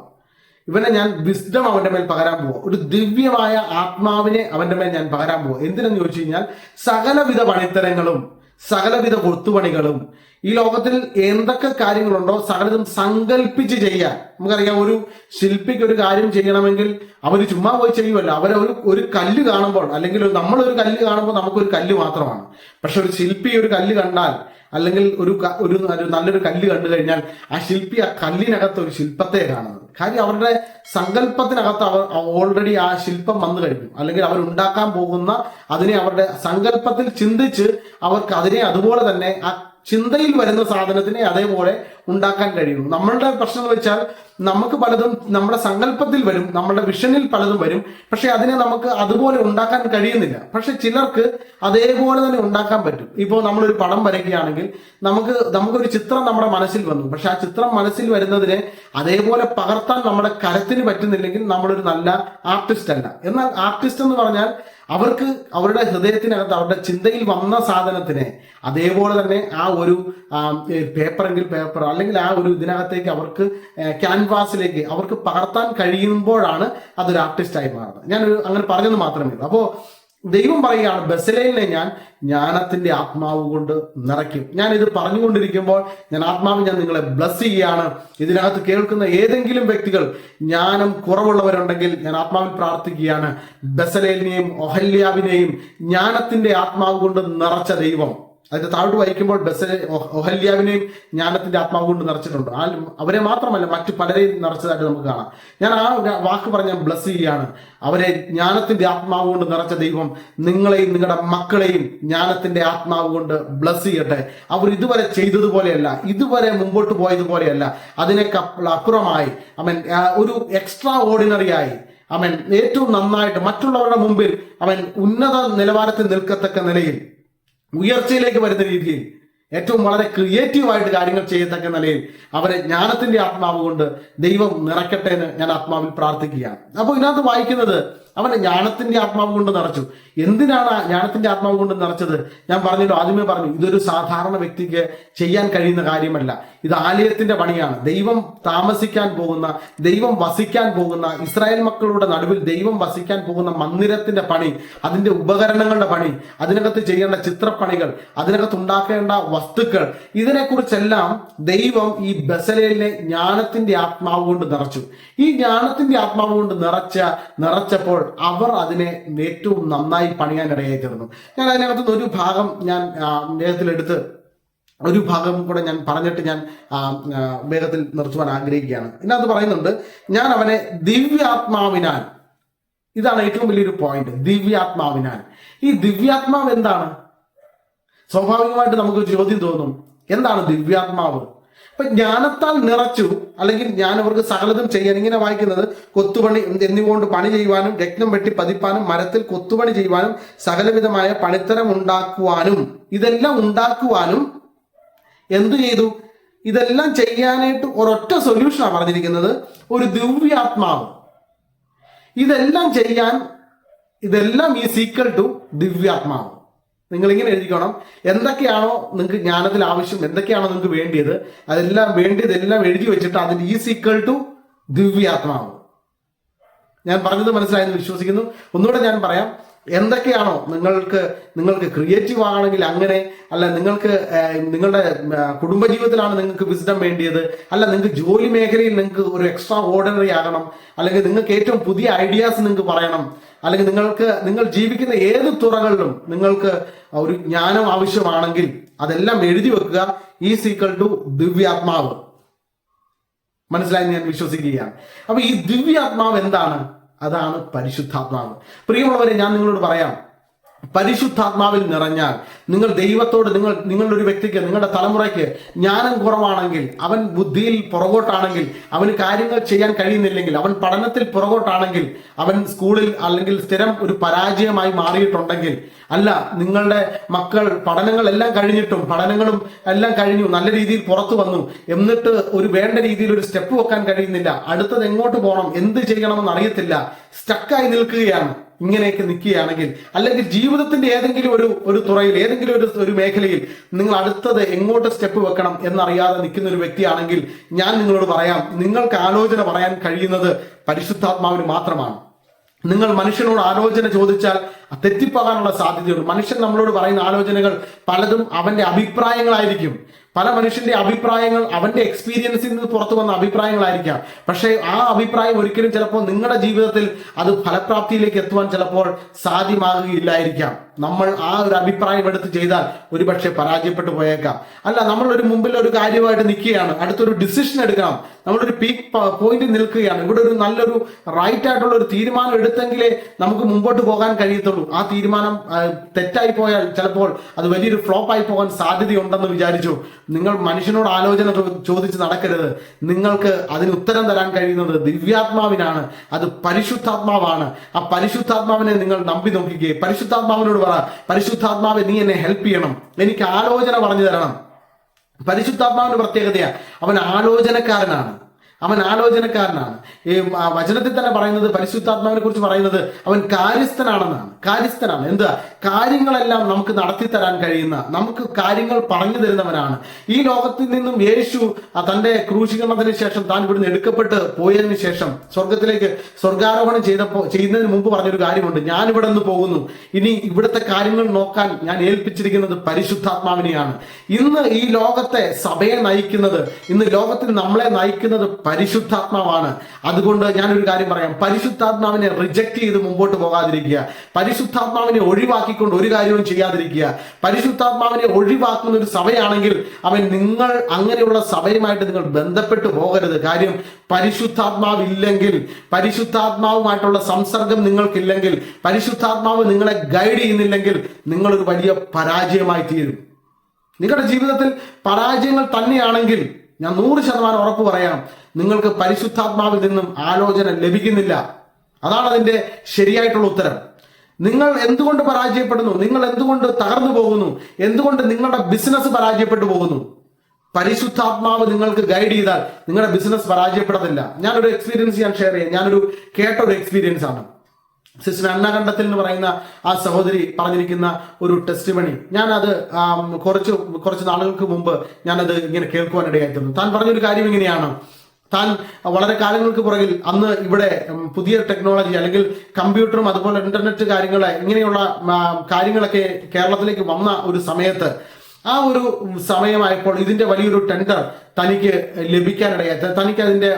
ഇവനെ ഞാൻ വിസ്ഡം അവന്റെ മേൽ പകരാൻ പോവാ. ഒരു ദിവ്യമായ ആത്മാവിനെ അവന്റെ മേൽ ഞാൻ പകരാൻ പോവാ. എന്തിനെന്ന് ചോദിച്ചു കഴിഞ്ഞാൽ, സകലവിധ പണിത്തരങ്ങളും സകലവിധ കൊത്തുപണികളും ഈ ലോകത്തിൽ എന്തൊക്കെ കാര്യങ്ങളുണ്ടോ സകലതും സങ്കല്പിച്ച് ചെയ്യാൻ. നമുക്കറിയാം, ഒരു ശില്പിക്ക് ഒരു കാര്യം ചെയ്യണമെങ്കിൽ അവർ ചുമ്മാ പോയി ചെയ്യുമല്ലോ. ഒരു കല്ല് കാണുമ്പോൾ അല്ലെങ്കിൽ നമ്മളൊരു കല്ല് കാണുമ്പോൾ നമുക്കൊരു കല്ല് മാത്രമാണ്. പക്ഷെ ഒരു ശില്പി ഒരു കല്ല് കണ്ടാൽ അല്ലെങ്കിൽ ഒരു നല്ലൊരു കല്ല് കണ്ടു കഴിഞ്ഞാൽ ആ ശില്പി ആ കല്ലിനകത്ത് ഒരു ശില്പത്തെ കാണുന്നത്. കാര്യം അവരുടെ സങ്കല്പത്തിനകത്ത് അവർ ഓൾറെഡി ആ ശില്പം വന്നു കഴിഞ്ഞു. അല്ലെങ്കിൽ അവരുണ്ടാക്കാൻ പോകുന്ന അതിനെ അവരുടെ സങ്കല്പത്തിൽ ചിന്തിച്ച് അവർക്ക് അതിനെ അതുപോലെ തന്നെ ആ ചിന്തയിൽ വരുന്ന സാധനത്തിനെ അതേപോലെ ഉണ്ടാക്കാൻ കഴിയും. നമ്മളുടെ പ്രശ്നം എന്ന് വെച്ചാൽ നമുക്ക് പലതും നമ്മുടെ സങ്കല്പത്തിൽ വരും, നമ്മുടെ വിഷനിൽ പലതും വരും, പക്ഷെ അതിനെ നമുക്ക് അതുപോലെ ഉണ്ടാക്കാൻ കഴിയുന്നില്ല. പക്ഷെ ചിലർക്ക് അതേപോലെ തന്നെ ഉണ്ടാക്കാൻ പറ്റും. ഇപ്പോൾ നമ്മളൊരു പടം വരയ്ക്കുകയാണെങ്കിൽ നമുക്കൊരു ചിത്രം നമ്മുടെ മനസ്സിൽ വന്നു, പക്ഷെ ആ ചിത്രം മനസ്സിൽ വരുന്നതിനെ അതേപോലെ പകർത്താൻ നമ്മുടെ കരത്തിന് പറ്റുന്നില്ലെങ്കിൽ നമ്മളൊരു നല്ല ആർട്ടിസ്റ്റ് അല്ല. എന്നാൽ ആർട്ടിസ്റ്റ് എന്ന് പറഞ്ഞാൽ അവർക്ക് അവരുടെ ഹൃദയത്തിനകത്ത് അവരുടെ ചിന്തയിൽ വന്ന സാധനത്തിനെ അതേപോലെ തന്നെ ആ ഒരു പേപ്പറെങ്കിൽ പേപ്പർ അല്ലെങ്കിൽ ആ ഒരു ഇതിനകത്തേക്ക് അവർക്ക് ക്യാൻവാസിലേക്ക് അവർക്ക് പകർത്താൻ കഴിയുമ്പോഴാണ് അതൊരു ആർട്ടിസ്റ്റായി മാറുന്നത്. ഞാൻ അങ്ങനെ പറഞ്ഞത് മാത്രമേ ഉള്ളൂ. അപ്പോൾ ദൈവം പറയുകയാണ്, ബസലേലിനെ ഞാൻ ജ്ഞാനത്തിന്റെ ആത്മാവ് കൊണ്ട് നിറയ്ക്കും. ഞാൻ ഇത് പറഞ്ഞുകൊണ്ടിരിക്കുമ്പോൾ ഞാൻ നിങ്ങളെ ബ്ലസ് ചെയ്യുകയാണ്. ഇതിനകത്ത് കേൾക്കുന്ന ഏതെങ്കിലും വ്യക്തികൾ ജ്ഞാനം കുറവുള്ളവരുണ്ടെങ്കിൽ ഞാൻ ആത്മാവിൽ പ്രാർത്ഥിക്കുകയാണ്, ബസലേലിനെയും ഒഹല്യാവിനെയും ജ്ഞാനത്തിന്റെ ആത്മാവ് കൊണ്ട് നിറച്ച ദൈവം. അതിന്റെ താഴോട്ട് വായിക്കുമ്പോൾ ഒഹല്യാവിനെയും ജ്ഞാനത്തിന്റെ ആത്മാവ് കൊണ്ട് നിറച്ചിട്ടുണ്ട്. അവരെ മാത്രമല്ല മറ്റു പലരെയും നിറച്ചതായിട്ട് നമുക്ക് കാണാം. ഞാൻ ആ വാക്ക് പറഞ്ഞ ബ്ലസ് ചെയ്യുകയാണ്. അവരെ ജ്ഞാനത്തിന്റെ ആത്മാവ് കൊണ്ട് നിറച്ച ദൈവം നിങ്ങളെയും നിങ്ങളുടെ മക്കളെയും ജ്ഞാനത്തിന്റെ ആത്മാവ് കൊണ്ട് ബ്ലസ് ചെയ്യട്ടെ. അവർ ഇതുവരെ ചെയ്തതുപോലെയല്ല, ഇതുവരെ മുമ്പോട്ട് പോയതുപോലെയല്ല, അതിനേക്കാൾ അപ്പുറമായി ഒരു എക്സ്ട്രാ ഓർഡിനറി ആയി ഏറ്റവും നന്നായിട്ട് മറ്റുള്ളവരുടെ മുമ്പിൽ ഉന്നത നിലവാരത്തിൽ നിൽക്കത്തക്ക നിലയിൽ ഉയർച്ചയിലേക്ക് വരുന്ന രീതിയിൽ ഏറ്റവും വളരെ ക്രിയേറ്റീവായിട്ട് കാര്യങ്ങൾ ചെയ്യത്തക്ക നിലയിൽ അവരെ ജ്ഞാനത്തിന്റെ ആത്മാവ് കൊണ്ട് ദൈവം നിറയ്ക്കട്ടെ എന്ന് ഞാൻ ആത്മാവിൽ പ്രാർത്ഥിക്കുകയാണ്. അപ്പോൾ ഇതിനകത്ത് വായിക്കുന്നത് അവനെ ജ്ഞാനത്തിന്റെ ആത്മാവ് കൊണ്ട് നിറച്ചു. എന്തിനാണ് ജ്ഞാനത്തിന്റെ ആത്മാവ് കൊണ്ട് നിറച്ചത്? ഞാൻ പറഞ്ഞല്ലോ, ആദ്യമേ പറഞ്ഞു, ഇതൊരു സാധാരണ വ്യക്തിക്ക് ചെയ്യാൻ കഴിയുന്ന കാര്യമല്ല. ഇത് ആലയത്തിന്റെ പണിയാണ്. ദൈവം താമസിക്കാൻ പോകുന്ന, ദൈവം വസിക്കാൻ പോകുന്ന, ഇസ്രായേൽ മക്കളുടെ നടുവിൽ ദൈവം വസിക്കാൻ പോകുന്ന മന്ദിരത്തിന്റെ പണി, അതിന്റെ ഉപകരണങ്ങളുടെ പണി, അതിനകത്ത് ചെയ്യേണ്ട ചിത്രപ്പണികൾ, അതിനകത്ത് ഉണ്ടാക്കേണ്ട വസ്തുക്കൾ, ഇതിനെക്കുറിച്ചെല്ലാം ദൈവം ഈ ബസലേലിനെ ജ്ഞാനത്തിന്റെ ആത്മാവ് കൊണ്ട് നിറച്ചു. ഈ ജ്ഞാനത്തിന്റെ ആത്മാവ് കൊണ്ട് നിറച്ചപ്പോൾ അവർ അതിനെ ഏറ്റവും നന്നായി പണിയാൻ ഇടയായി തീർന്നു. ഞാൻ അതിനകത്തുനിന്ന് ഒരു ഭാഗം ഞാൻ വേഗത്തിലെടുത്ത് ഒരു ഭാഗം കൂടെ ഞാൻ പറഞ്ഞിട്ട് ഞാൻ വേഗത്തിൽ നിർത്തുവാൻ ആഗ്രഹിക്കുകയാണ്. ഇതിനകത്ത് പറയുന്നുണ്ട്, ഞാൻ അവനെ ദിവ്യാത്മാവിനാൽ, ഇതാണ് ഏറ്റവും വലിയൊരു പോയിന്റ്, ദിവ്യാത്മാവിനാൽ. ഈ ദിവ്യാത്മാവ് എന്താണ്? സ്വാഭാവികമായിട്ട് നമുക്ക് ചോദ്യം തോന്നും, എന്താണ് ദിവ്യാത്മാവ്? അപ്പൊ ജ്ഞാനത്താൽ നിറച്ചു, അല്ലെങ്കിൽ ജ്ഞാനവർക്ക് സകലതും ചെയ്യാൻ, ഇങ്ങനെ വായിക്കുന്നത്, കൊത്തുപണി എന്നിവകൊണ്ട് പണി ചെയ്യുവാനും രത്നം വെട്ടി പതിപ്പാനും മരത്തിൽ കൊത്തുപണി ചെയ്യുവാനും സകലവിധമായ പണിത്തരം ഉണ്ടാക്കുവാനും, ഇതെല്ലാം ഉണ്ടാക്കുവാനും എന്തു ചെയ്തു? ഇതെല്ലാം ചെയ്യാനായിട്ട് ഒരൊറ്റ സൊല്യൂഷനാണ് പറഞ്ഞിരിക്കുന്നത്, ഒരു ദിവ്യാത്മാവ്. ഇതെല്ലാം ചെയ്യാൻ, ഇതെല്ലാം ഈസ് ഈക്വൽ ടു ദിവ്യാത്മാവ്. നിങ്ങൾ ഇങ്ങനെ എഴുതിക്കണം, എന്തൊക്കെയാണോ നിങ്ങൾക്ക് ജ്ഞാനത്തിൽ ആവശ്യം, എന്തൊക്കെയാണോ നിങ്ങൾക്ക് വേണ്ടിയത്, വേണ്ടിയതെല്ലാം എഴുതി വെച്ചിട്ട് അതിന് ഈസ് ഈക്വൽ ടു ദിവ്യാത്മാവ്. ഞാൻ പറഞ്ഞത് മനസ്സിലായെന്ന് വിശ്വസിക്കുന്നു. ഒന്നുകൂടെ ഞാൻ പറയാം, എന്തൊക്കെയാണോ നിങ്ങൾക്ക് ക്രിയേറ്റീവ് ആണെങ്കിൽ അങ്ങനെ, അല്ല നിങ്ങൾക്ക് നിങ്ങളുടെ കുടുംബജീവിതത്തിലാണ് നിങ്ങൾക്ക് വിസ്ഡം വേണ്ടിയത്, അല്ല നിങ്ങൾക്ക് ജോലി മേഖലയിൽ നിങ്ങൾക്ക് ഒരു എക്സ്ട്രാ ഓർഡിനറി ആകണം, അല്ലെങ്കിൽ നിങ്ങൾക്ക് ഏറ്റവും പുതിയ ഐഡിയാസ് നിങ്ങൾക്ക് പറയണം, അല്ലെങ്കിൽ നിങ്ങൾ ജീവിക്കുന്ന ഏത് തുറകളിലും നിങ്ങൾക്ക് ഒരു ജ്ഞാനം ആവശ്യമാണെങ്കിൽ അതെല്ലാം എഴുതി വെക്കുക, ഈസ് ഈക്വൽ ടു ദിവ്യാത്മാവ്. മനസ്സിലായി ഞാൻ വിശ്വസിക്കുകയാണ്. അപ്പൊ ഈ ദിവ്യാത്മാവ് എന്താണ്? അതാണ് പരിശുദ്ധാത്മാവ്. പ്രിയമുള്ളവരെ, ഞാൻ നിങ്ങളോട് പറയാം, പരിശുദ്ധാത്മാവിൽ നിറഞ്ഞാൽ നിങ്ങൾ ദൈവത്തോട്, നിങ്ങളുടെ ഒരു വ്യക്തിക്ക്, നിങ്ങളുടെ തലമുറയ്ക്ക് ജ്ഞാനം കുറവാണെങ്കിൽ, അവൻ ബുദ്ധിയിൽ പുറകോട്ടാണെങ്കിൽ, അവന് കാര്യങ്ങൾ ചെയ്യാൻ കഴിയുന്നില്ലെങ്കിൽ, അവൻ പഠനത്തിൽ പുറകോട്ടാണെങ്കിൽ, അവൻ സ്കൂളിൽ അല്ലെങ്കിൽ സ്ഥിരം ഒരു പരാജയമായി മാറിയിട്ടുണ്ടെങ്കിൽ, അല്ല നിങ്ങളുടെ മക്കൾ പഠനങ്ങളെല്ലാം കഴിഞ്ഞിട്ടും, പഠനങ്ങളും എല്ലാം കഴിഞ്ഞു, നല്ല രീതിയിൽ പുറത്തു വന്നു, എന്നിട്ട് ഒരു വേണ്ട രീതിയിൽ ഒരു സ്റ്റെപ്പ് വെക്കാൻ കഴിയുന്നില്ല, അടുത്തത് എങ്ങോട്ട് പോകണം, എന്ത് ചെയ്യണമെന്ന് അറിയത്തില്ല, സ്റ്റക്കായി നിൽക്കുകയാണ്, ഇങ്ങനെയൊക്കെ നിൽക്കുകയാണെങ്കിൽ, അല്ലെങ്കിൽ ജീവിതത്തിന്റെ ഏതെങ്കിലും ഒരു തുറയിൽ, ഏതെങ്കിലും ഒരു മേഖലയിൽ നിങ്ങൾ അടുത്തത് എങ്ങോട്ട് സ്റ്റെപ്പ് വെക്കണം എന്നറിയാതെ നിൽക്കുന്ന ഒരു വ്യക്തിയാണെങ്കിൽ, ഞാൻ നിങ്ങളോട് പറയാം, നിങ്ങൾക്ക് ആലോചന പറയാൻ കഴിയുന്നത് പരിശുദ്ധാത്മാവിന് മാത്രമാണ്. നിങ്ങൾ മനുഷ്യനോട് ആലോചന ചോദിച്ചാൽ തെറ്റിപ്പോകാനുള്ള സാധ്യതയുണ്ട്. മനുഷ്യൻ നമ്മളോട് പറയുന്ന ആലോചനകൾ പലതും അവന്റെ അഭിപ്രായങ്ങളായിരിക്കും. പല മനുഷ്യന്റെ അഭിപ്രായങ്ങൾ അവന്റെ എക്സ്പീരിയൻസിൽ നിന്ന് പുറത്തു വന്ന അഭിപ്രായങ്ങളായിരിക്കാം. പക്ഷേ ആ അഭിപ്രായം ഒരിക്കലും ചിലപ്പോൾ നിങ്ങളുടെ ജീവിതത്തിൽ അത് ഫലപ്രാപ്തിയിലേക്ക് എത്തുവാൻ ചിലപ്പോൾ സാധ്യമാകുകയില്ലായിരിക്കാം. നമ്മൾ ആ ഒരു അഭിപ്രായം എടുത്ത് ചെയ്താൽ ഒരുപക്ഷെ പരാജയപ്പെട്ടു പോയേക്കാം. അല്ല, നമ്മളൊരു മുമ്പിൽ ഒരു കാര്യമായിട്ട് നിൽക്കുകയാണ്, അടുത്തൊരു ഡിസിഷൻ എടുക്കണം, നമ്മളൊരു പീക്ക് പോയിന്റിൽ നിൽക്കുകയാണ്, ഇവിടെ ഒരു നല്ലൊരു റൈറ്റ് ആയിട്ടുള്ള ഒരു തീരുമാനം എടുത്തെങ്കിലേ നമുക്ക് മുമ്പോട്ട് പോകാൻ കഴിയത്തുള്ളൂ. ആ തീരുമാനം തെറ്റായി പോയാൽ ചിലപ്പോൾ അത് വലിയൊരു ഫ്ലോപ്പ് ആയി പോകാൻ സാധ്യതയുണ്ടെന്ന് വിചാരിച്ചു നിങ്ങൾ മനുഷ്യനോട് ആലോചന ചോദിച്ച് നടക്കരുത്. നിങ്ങൾക്ക് അതിന് ഉത്തരം തരാൻ കഴിയുന്നത് ദിവ്യാത്മാവിനാണ്, അത് പരിശുദ്ധാത്മാവാണ്. ആ പരിശുദ്ധാത്മാവിനെ നിങ്ങൾ നമ്പി നോക്കിക്കേ. പരിശുദ്ധാത്മാവിനോട് പറ, പരിശുദ്ധാത്മാവെ നീ എന്നെ ഹെൽപ്പ് ചെയ്യണം, എനിക്ക് ആലോചന പറഞ്ഞു തരണം. പരിശുദ്ധാത്മാവിന്റെ പ്രത്യേകതയാണ്, അവൻ ആലോചനക്കാരനാണ്. ഈ വചനത്തിൽ തന്നെ പറയുന്നത്, പരിശുദ്ധാത്മാവിനെ കുറിച്ച് പറയുന്നത് അവൻ കാര്യസ്ഥനാണ്. എന്താ? കാര്യങ്ങളെല്ലാം നമുക്ക് നടത്തി തരാൻ കഴിയുന്ന, നമുക്ക് കാര്യങ്ങൾ പറഞ്ഞു തരുന്നവനാണ്. ഈ ലോകത്തിൽ നിന്നും യേശു തന്റെ ക്രൂശീകരണത്തിന് ശേഷം, താൻ ഇവിടുന്ന് എടുക്കപ്പെട്ട് പോയതിനു ശേഷം സ്വർഗത്തിലേക്ക് സ്വർഗാരോഹണം ചെയ്യുന്നതിന് മുമ്പ് പറഞ്ഞൊരു കാര്യമുണ്ട്, ഞാൻ ഇവിടെ നിന്ന് പോകുന്നു, ഇനി ഇവിടുത്തെ കാര്യങ്ങൾ നോക്കാൻ ഞാൻ ഏൽപ്പിച്ചിരിക്കുന്നത് പരിശുദ്ധാത്മാവിനെയാണ്. ഇന്ന് ഈ ലോകത്തെ സഭയെ നയിക്കുന്നത്, ഇന്ന് ലോകത്തിൽ നമ്മളെ നയിക്കുന്നത് പരിശുദ്ധാത്മാവാണ്. അതുകൊണ്ട് ഞാനൊരു കാര്യം പറയാം, പരിശുദ്ധാത്മാവിനെ റിജക്ട് ചെയ്ത് മുമ്പോട്ട് പോകാതിരിക്കുക, പരിശുദ്ധാത്മാവിനെ ഒഴിവാക്കിക്കൊണ്ട് ഒരു കാര്യവും ചെയ്യാതിരിക്കുക. പരിശുദ്ധാത്മാവിനെ ഒഴിവാക്കുന്ന ഒരു സഭയാണെങ്കിൽ നിങ്ങൾ അങ്ങനെയുള്ള സഭയുമായിട്ട് നിങ്ങൾ ബന്ധപ്പെട്ടു പോകരുത്. കാര്യം പരിശുദ്ധാത്മാവില്ലെങ്കിൽ, പരിശുദ്ധാത്മാവുമായിട്ടുള്ള സംസർഗം നിങ്ങൾക്കില്ലെങ്കിൽ, പരിശുദ്ധാത്മാവ് നിങ്ങളെ ഗൈഡ് ചെയ്യുന്നില്ലെങ്കിൽ നിങ്ങളൊരു വലിയ പരാജയമായി തീരും. നിങ്ങളുടെ ജീവിതത്തിൽ പരാജയങ്ങൾ തന്നെയാണെങ്കിൽ ഞാൻ 100% ഉറപ്പ് പറയാം, നിങ്ങൾക്ക് പരിശുദ്ധാത്മാവിൽ നിന്നും ആലോചന ലഭിക്കുന്നില്ല. അതാണ് അതിന്റെ ശരിയായിട്ടുള്ള ഉത്തരം. നിങ്ങൾ എന്തുകൊണ്ട് പരാജയപ്പെടുന്നു? നിങ്ങൾ എന്തുകൊണ്ട് തകർന്നു പോകുന്നു? എന്തുകൊണ്ട് നിങ്ങളുടെ ബിസിനസ് പരാജയപ്പെട്ടു പോകുന്നു? പരിശുദ്ധാത്മാവ് നിങ്ങൾക്ക് ഗൈഡ് ചെയ്താൽ നിങ്ങളുടെ ബിസിനസ് പരാജയപ്പെടത്തില്ല. ഞാനൊരു എക്സ്പീരിയൻസ് ഞാൻ ഷെയർ ചെയ്യാം. ഞാനൊരു കേട്ടൊരു എക്സ്പീരിയൻസ് ആണ്. സിസ്റ്റർ അന്നകണ്ഠത്തിൽ എന്ന് പറയുന്ന ആ സഹോദരി പറഞ്ഞിരിക്കുന്ന ഒരു ടെസ്റ്റിമണി, ഞാനത് കുറച്ച് നാളുകൾക്ക് മുമ്പ് ഞാനത് ഇങ്ങനെ കേൾക്കുവാനിടയായിട്ടുണ്ട്. താൻ പറഞ്ഞൊരു കാര്യം ഇങ്ങനെയാണ്, താൻ വളരെ കാലങ്ങൾക്ക് പുറകിൽ, അന്ന് ഇവിടെ പുതിയ ടെക്നോളജി അല്ലെങ്കിൽ കമ്പ്യൂട്ടറും അതുപോലെ ഇന്റർനെറ്റ് കാര്യങ്ങളെ ഇങ്ങനെയുള്ള കാര്യങ്ങളൊക്കെ കേരളത്തിലേക്ക് വന്ന ഒരു സമയത്ത്, ആ ഒരു സമയമായപ്പോൾ ഇതിന്റെ വലിയൊരു ടെൻഡർ തനിക്ക് ലഭിക്കാനിടയായി. തനിക്ക് അതിന്റെ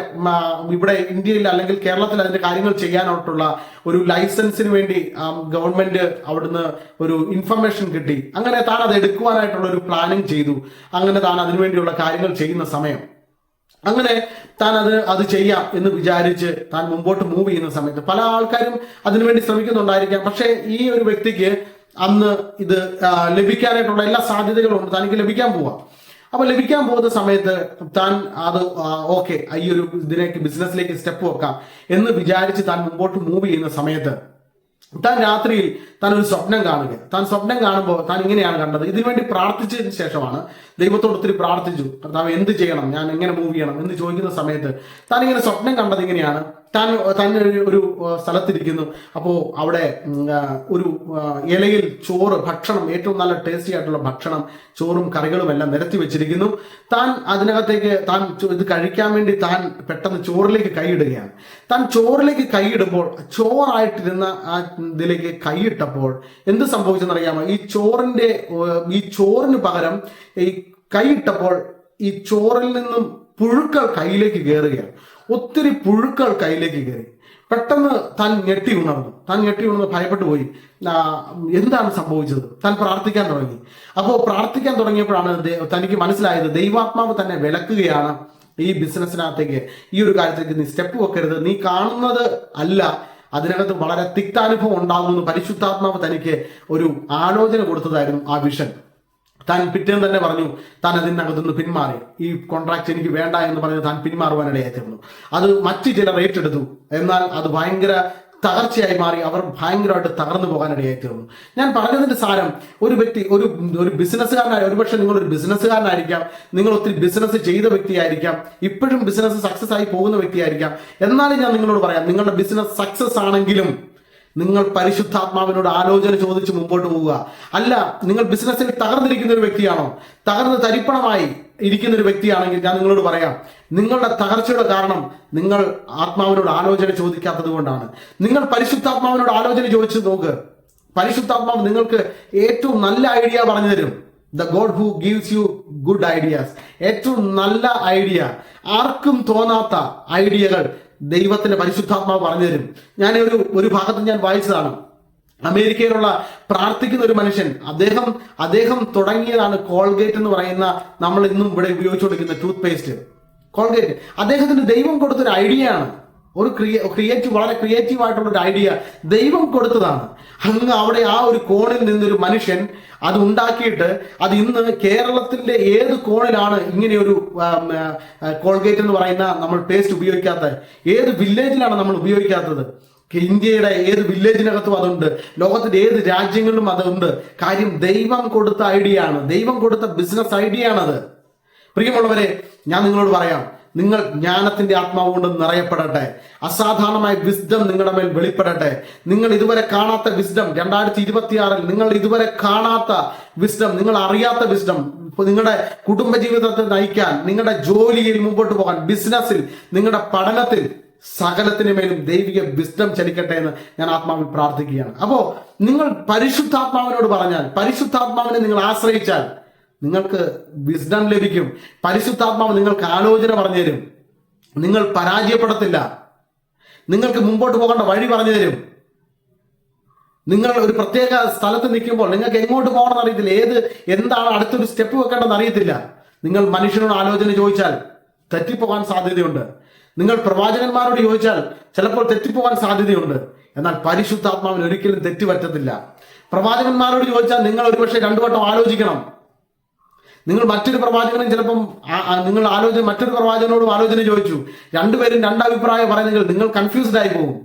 ഇവിടെ ഇന്ത്യയിൽ അല്ലെങ്കിൽ കേരളത്തിൽ അതിന്റെ കാര്യങ്ങൾ ചെയ്യാനായിട്ടുള്ള ഒരു ലൈസൻസിന് വേണ്ടി ഗവൺമെന്റ് അവിടുന്ന് ഒരു ഇൻഫർമേഷൻ കിട്ടി. അങ്ങനെ താൻ അത് എടുക്കുവാനായിട്ടുള്ള ഒരു പ്ലാനിങ് ചെയ്തു. അങ്ങനെ താൻ അതിനുവേണ്ടിയുള്ള കാര്യങ്ങൾ ചെയ്യുന്ന സമയം, അങ്ങനെ താൻ അത് ചെയ്യാം എന്ന് വിചാരിച്ച് താൻ മുമ്പോട്ട് മൂവ് ചെയ്യുന്ന സമയത്ത് പല ആൾക്കാരും അതിനുവേണ്ടി ശ്രമിക്കുന്നുണ്ടായിരിക്കാം. പക്ഷേ ഈ ഒരു വ്യക്തിക്ക് അന്ന് ഇത് ലഭിക്കാനായിട്ടുള്ള എല്ലാ സാധ്യതകളും ഉണ്ട്, തനിക്ക് ലഭിക്കാൻ പോവാം. അപ്പൊ ലഭിക്കാൻ പോകുന്ന സമയത്ത് താൻ അത് ഓക്കെ ഈ ഒരു ബിസിനസ്സിലേക്ക് സ്റ്റെപ്പ് വെക്കാം എന്ന് വിചാരിച്ച് താൻ മുമ്പോട്ട് മൂവ് ചെയ്യുന്ന സമയത്ത് താൻ രാത്രിയിൽ താൻ ഒരു സ്വപ്നം കാണുക. താൻ സ്വപ്നം കാണുമ്പോൾ താൻ ഇങ്ങനെയാണ് കണ്ടത്. ഇതിനുവേണ്ടി പ്രാർത്ഥിച്ചതിന് ശേഷമാണ്, ദൈവത്തോട് ഒത്തിരി പ്രാർത്ഥിച്ചു, കർത്താവ് എന്ത് ചെയ്യണം, ഞാൻ എങ്ങനെ മൂവ് ചെയ്യണം എന്ന് ചോദിക്കുന്ന സമയത്ത് താൻ ഇങ്ങനെ സ്വപ്നം കണ്ടത് ഇങ്ങനെയാണ്. താൻ ഒരു സ്ഥലത്തിരിക്കുന്നു. അപ്പോൾ അവിടെ ഒരു ഇലയിൽ ചോറ്, ഭക്ഷണം, ഏറ്റവും നല്ല ടേസ്റ്റി ആയിട്ടുള്ള ഭക്ഷണം, ചോറും കറികളും എല്ലാം നിരത്തി വെച്ചിരിക്കുന്നു. താൻ അതിനകത്തേക്ക് ഇത് കഴിക്കാൻ വേണ്ടി താൻ പെട്ടെന്ന് ചോറിലേക്ക് കൈയിടുകയാണ്. താൻ ചോറിലേക്ക് കൈയിടുമ്പോൾ ചോറായിട്ടിരുന്ന ആ ഇതിലേക്ക് കൈയിട്ടപ്പോൾ എന്ത് സംഭവിച്ചെന്നറിയാമോ? ഈ ചോറിന് പകരം ഈ കൈയിട്ടപ്പോൾ ഈ ചോറിൽ നിന്നും പുഴുക്കൾ കയ്യിലേക്ക് കയറുകയാണ്. ഒത്തിരി പുഴുക്കൾ കയ്യിലേക്ക് കയറി. പെട്ടെന്ന് താൻ ഞെട്ടി ഉണർന്നു ഭയപ്പെട്ടു പോയി. എന്താണ് സംഭവിച്ചത്? താൻ പ്രാർത്ഥിക്കാൻ തുടങ്ങി. അപ്പോൾ പ്രാർത്ഥിക്കാൻ തുടങ്ങിയപ്പോഴാണ് തനിക്ക് മനസ്സിലായത്, ദൈവാത്മാവ് തന്നെ വിലക്കുകയാണ് ഈ ബിസിനസ്സിനകത്തേക്ക്, ഈ ഒരു കാര്യത്തിലേക്ക് നീ സ്റ്റെപ്പ് വെക്കരുത്, നീ കാണുന്നത് അല്ല, അതിനകത്ത് വളരെ തിക്താനുഭവം ഉണ്ടാകുമെന്ന് പരിശുദ്ധാത്മാവ് തനിക്ക് ഒരു ആലോചന കൊടുത്തതായിരുന്നു ആ വിഷൻ. താൻ പിറ്റേന്ന് തന്നെ പറഞ്ഞു താൻ അതിനകത്തുനിന്ന് പിന്മാറി. ഈ കോൺട്രാക്ട് എനിക്ക് വേണ്ട എന്ന് പറഞ്ഞ് താൻ പിന്മാറുവാനിടയായിരുന്നു. അത് മറ്റു ചിലർ ഏറ്റെടുത്തു. എന്നാൽ അത് ഭയങ്കര തകർച്ചയായി മാറി. അവർ ഭയങ്കരമായിട്ട് തകർന്നു പോകാനിടയായി തീർന്നു. ഞാൻ പറഞ്ഞതിന്റെ സാരം, ഒരു വ്യക്തി ഒരു ബിസിനസ്സുകാരനായി, ഒരുപക്ഷെ നിങ്ങളൊരു ബിസിനസ്സുകാരനായിരിക്കാം, നിങ്ങൾ ഒത്തിരി ബിസിനസ് ചെയ്ത വ്യക്തിയായിരിക്കാം, ഇപ്പോഴും ബിസിനസ് സക്സസ് ആയി പോകുന്ന വ്യക്തിയായിരിക്കാം. എന്നാലും ഞാൻ നിങ്ങളോട് പറയാം, നിങ്ങളുടെ ബിസിനസ് സക്സസ് ആണെങ്കിലും നിങ്ങൾ പരിശുദ്ധാത്മാവിനോട് ആലോചന ചോദിച്ച് മുമ്പോട്ട് പോവുക. അല്ല, നിങ്ങൾ ബിസിനസ്സിൽ തകർന്നിരിക്കുന്ന ഒരു വ്യക്തിയാണോ, തകർന്ന് തരിപ്പണമായി ഇരിക്കുന്ന ഒരു വ്യക്തിയാണെങ്കിൽ ഞാൻ നിങ്ങളോട് പറയാം, നിങ്ങളുടെ തകർച്ചയുടെ കാരണം നിങ്ങൾ ആത്മാവിനോട് ആലോചന ചോദിക്കാത്തത് കൊണ്ടാണ്. നിങ്ങൾ പരിശുദ്ധാത്മാവിനോട് ആലോചന ചോദിച്ചു നോക്ക്. പരിശുദ്ധാത്മാവ് നിങ്ങൾക്ക് ഏറ്റവും നല്ല ഐഡിയ പറഞ്ഞു തരും. The God who gives you good ideas. ഏറ്റവും നല്ല ഐഡിയ, ആർക്കും തോന്നാത്ത ഐഡിയകൾ ദൈവത്തിന്റെ പരിശുദ്ധാത്മാവ് പറഞ്ഞു തരും. ഞാൻ ഒരു ഭാഗത്ത് ഞാൻ വായിച്ചതാണ്. അമേരിക്കയിലുള്ള പ്രാർത്ഥിക്കുന്ന ഒരു മനുഷ്യൻ, അദ്ദേഹം തുടങ്ങിയതാണ് കോൾഗേറ്റ് എന്ന് പറയുന്ന നമ്മൾ ഇന്നും ഇവിടെ ഉപയോഗിച്ചുകൊണ്ടിരിക്കുന്ന ടൂത്ത് പേസ്റ്റ്. കോൾഗേറ്റ് അദ്ദേഹത്തിന് ദൈവം കൊടുത്തൊരു ഐഡിയ ആണ്. ഒരു വളരെ ക്രിയേറ്റീവ് ആയിട്ടുള്ള ഒരു ഐഡിയ ദൈവം കൊടുത്തതാണ്. അങ്ങ് അവിടെ ആ ഒരു കോണിൽ നിന്നൊരു മനുഷ്യൻ അത് ഉണ്ടാക്കിയിട്ട് അത് ഇന്ന് കേരളത്തിന്റെ ഏത് കോണിലാണ് ഇങ്ങനെയൊരു കോൾഗേറ്റ് എന്ന് പറയുന്ന നമ്മൾ പേസ്റ്റ് ഉപയോഗിക്കാത്തത്? ഏത് വില്ലേജിലാണ് നമ്മൾ ഉപയോഗിക്കാത്തത്? ഇന്ത്യയുടെ ഏത് വില്ലേജിനകത്തും അതുണ്ട്, ലോകത്തിന്റെ ഏത് രാജ്യങ്ങളിലും അതുണ്ട്. കാര്യം ദൈവം കൊടുത്ത ഐഡിയ ആണ്, ദൈവം കൊടുത്ത ബിസിനസ് ഐഡിയ ആണത്. പ്രിയമുള്ളവരെ, ഞാൻ നിങ്ങളോട് പറയാം, നിങ്ങൾ ജ്ഞാനത്തിന്റെ ആത്മാവ് കൊണ്ട് നിറയപ്പെടട്ടെ. അസാധാരണമായ വിസ്ഡം നിങ്ങളുടെ മേൽ വെളിപ്പെടട്ടെ. നിങ്ങൾ ഇതുവരെ കാണാത്ത വിസ്ഡം 2026 നിങ്ങൾ ഇതുവരെ കാണാത്ത വിസ്ഡം, നിങ്ങൾ അറിയാത്ത വിസ്ഡം നിങ്ങളുടെ കുടുംബജീവിതത്തെ നയിക്കാൻ, നിങ്ങളുടെ ജോലിയിൽ മുമ്പോട്ട് പോകാൻ, ബിസിനസ്സിൽ, നിങ്ങളുടെ പഠനത്തിൽ, സകലത്തിന് മേലും ദൈവിക വിസ്ഡം ചലിക്കട്ടെ എന്ന് ഞാൻ ആത്മാവിൽ പ്രാർത്ഥിക്കുകയാണ്. അപ്പോ നിങ്ങൾ പരിശുദ്ധാത്മാവിനോട് പറഞ്ഞാൽ, പരിശുദ്ധാത്മാവിനെ നിങ്ങൾ ആശ്രയിച്ചാൽ നിങ്ങൾക്ക് വിസ്ഡം ലഭിക്കും. പരിശുദ്ധാത്മാവ് നിങ്ങൾക്ക് ആലോചന പറഞ്ഞു തരും. നിങ്ങൾ പരാജയപ്പെടത്തില്ല. നിങ്ങൾക്ക് മുമ്പോട്ട് പോകേണ്ട വഴി പറഞ്ഞു തരും. നിങ്ങൾ ഒരു പ്രത്യേക സ്ഥലത്ത് നിൽക്കുമ്പോൾ നിങ്ങൾക്ക് എങ്ങോട്ട് പോകണമെന്ന് അറിയത്തില്ല, എന്താണ് അടുത്തൊരു സ്റ്റെപ്പ് വെക്കേണ്ടതെന്ന് അറിയത്തില്ല. നിങ്ങൾ മനുഷ്യനോട് ആലോചന ചോദിച്ചാൽ തെറ്റിപ്പോകാൻ സാധ്യതയുണ്ട്. നിങ്ങൾ പ്രവാചകന്മാരോട് ചോദിച്ചാൽ ചിലപ്പോൾ തെറ്റിപ്പോകാൻ സാധ്യതയുണ്ട്. എന്നാൽ പരിശുദ്ധാത്മാവിന് ഒരിക്കലും തെറ്റ് പറ്റത്തില്ല. പ്രവാചകന്മാരോട് ചോദിച്ചാൽ നിങ്ങൾ ഒരുപക്ഷെ 2 വട്ടം ആലോചിക്കണം. നിങ്ങൾ മറ്റൊരു പ്രവാചകനും ചിലപ്പം മറ്റൊരു പ്രവാചകനോടും ആലോചന ചോദിച്ചു, രണ്ടുപേരും 2 അഭിപ്രായം പറയുന്നെങ്കിൽ നിങ്ങൾ കൺഫ്യൂസ്ഡ് ആയി പോകും.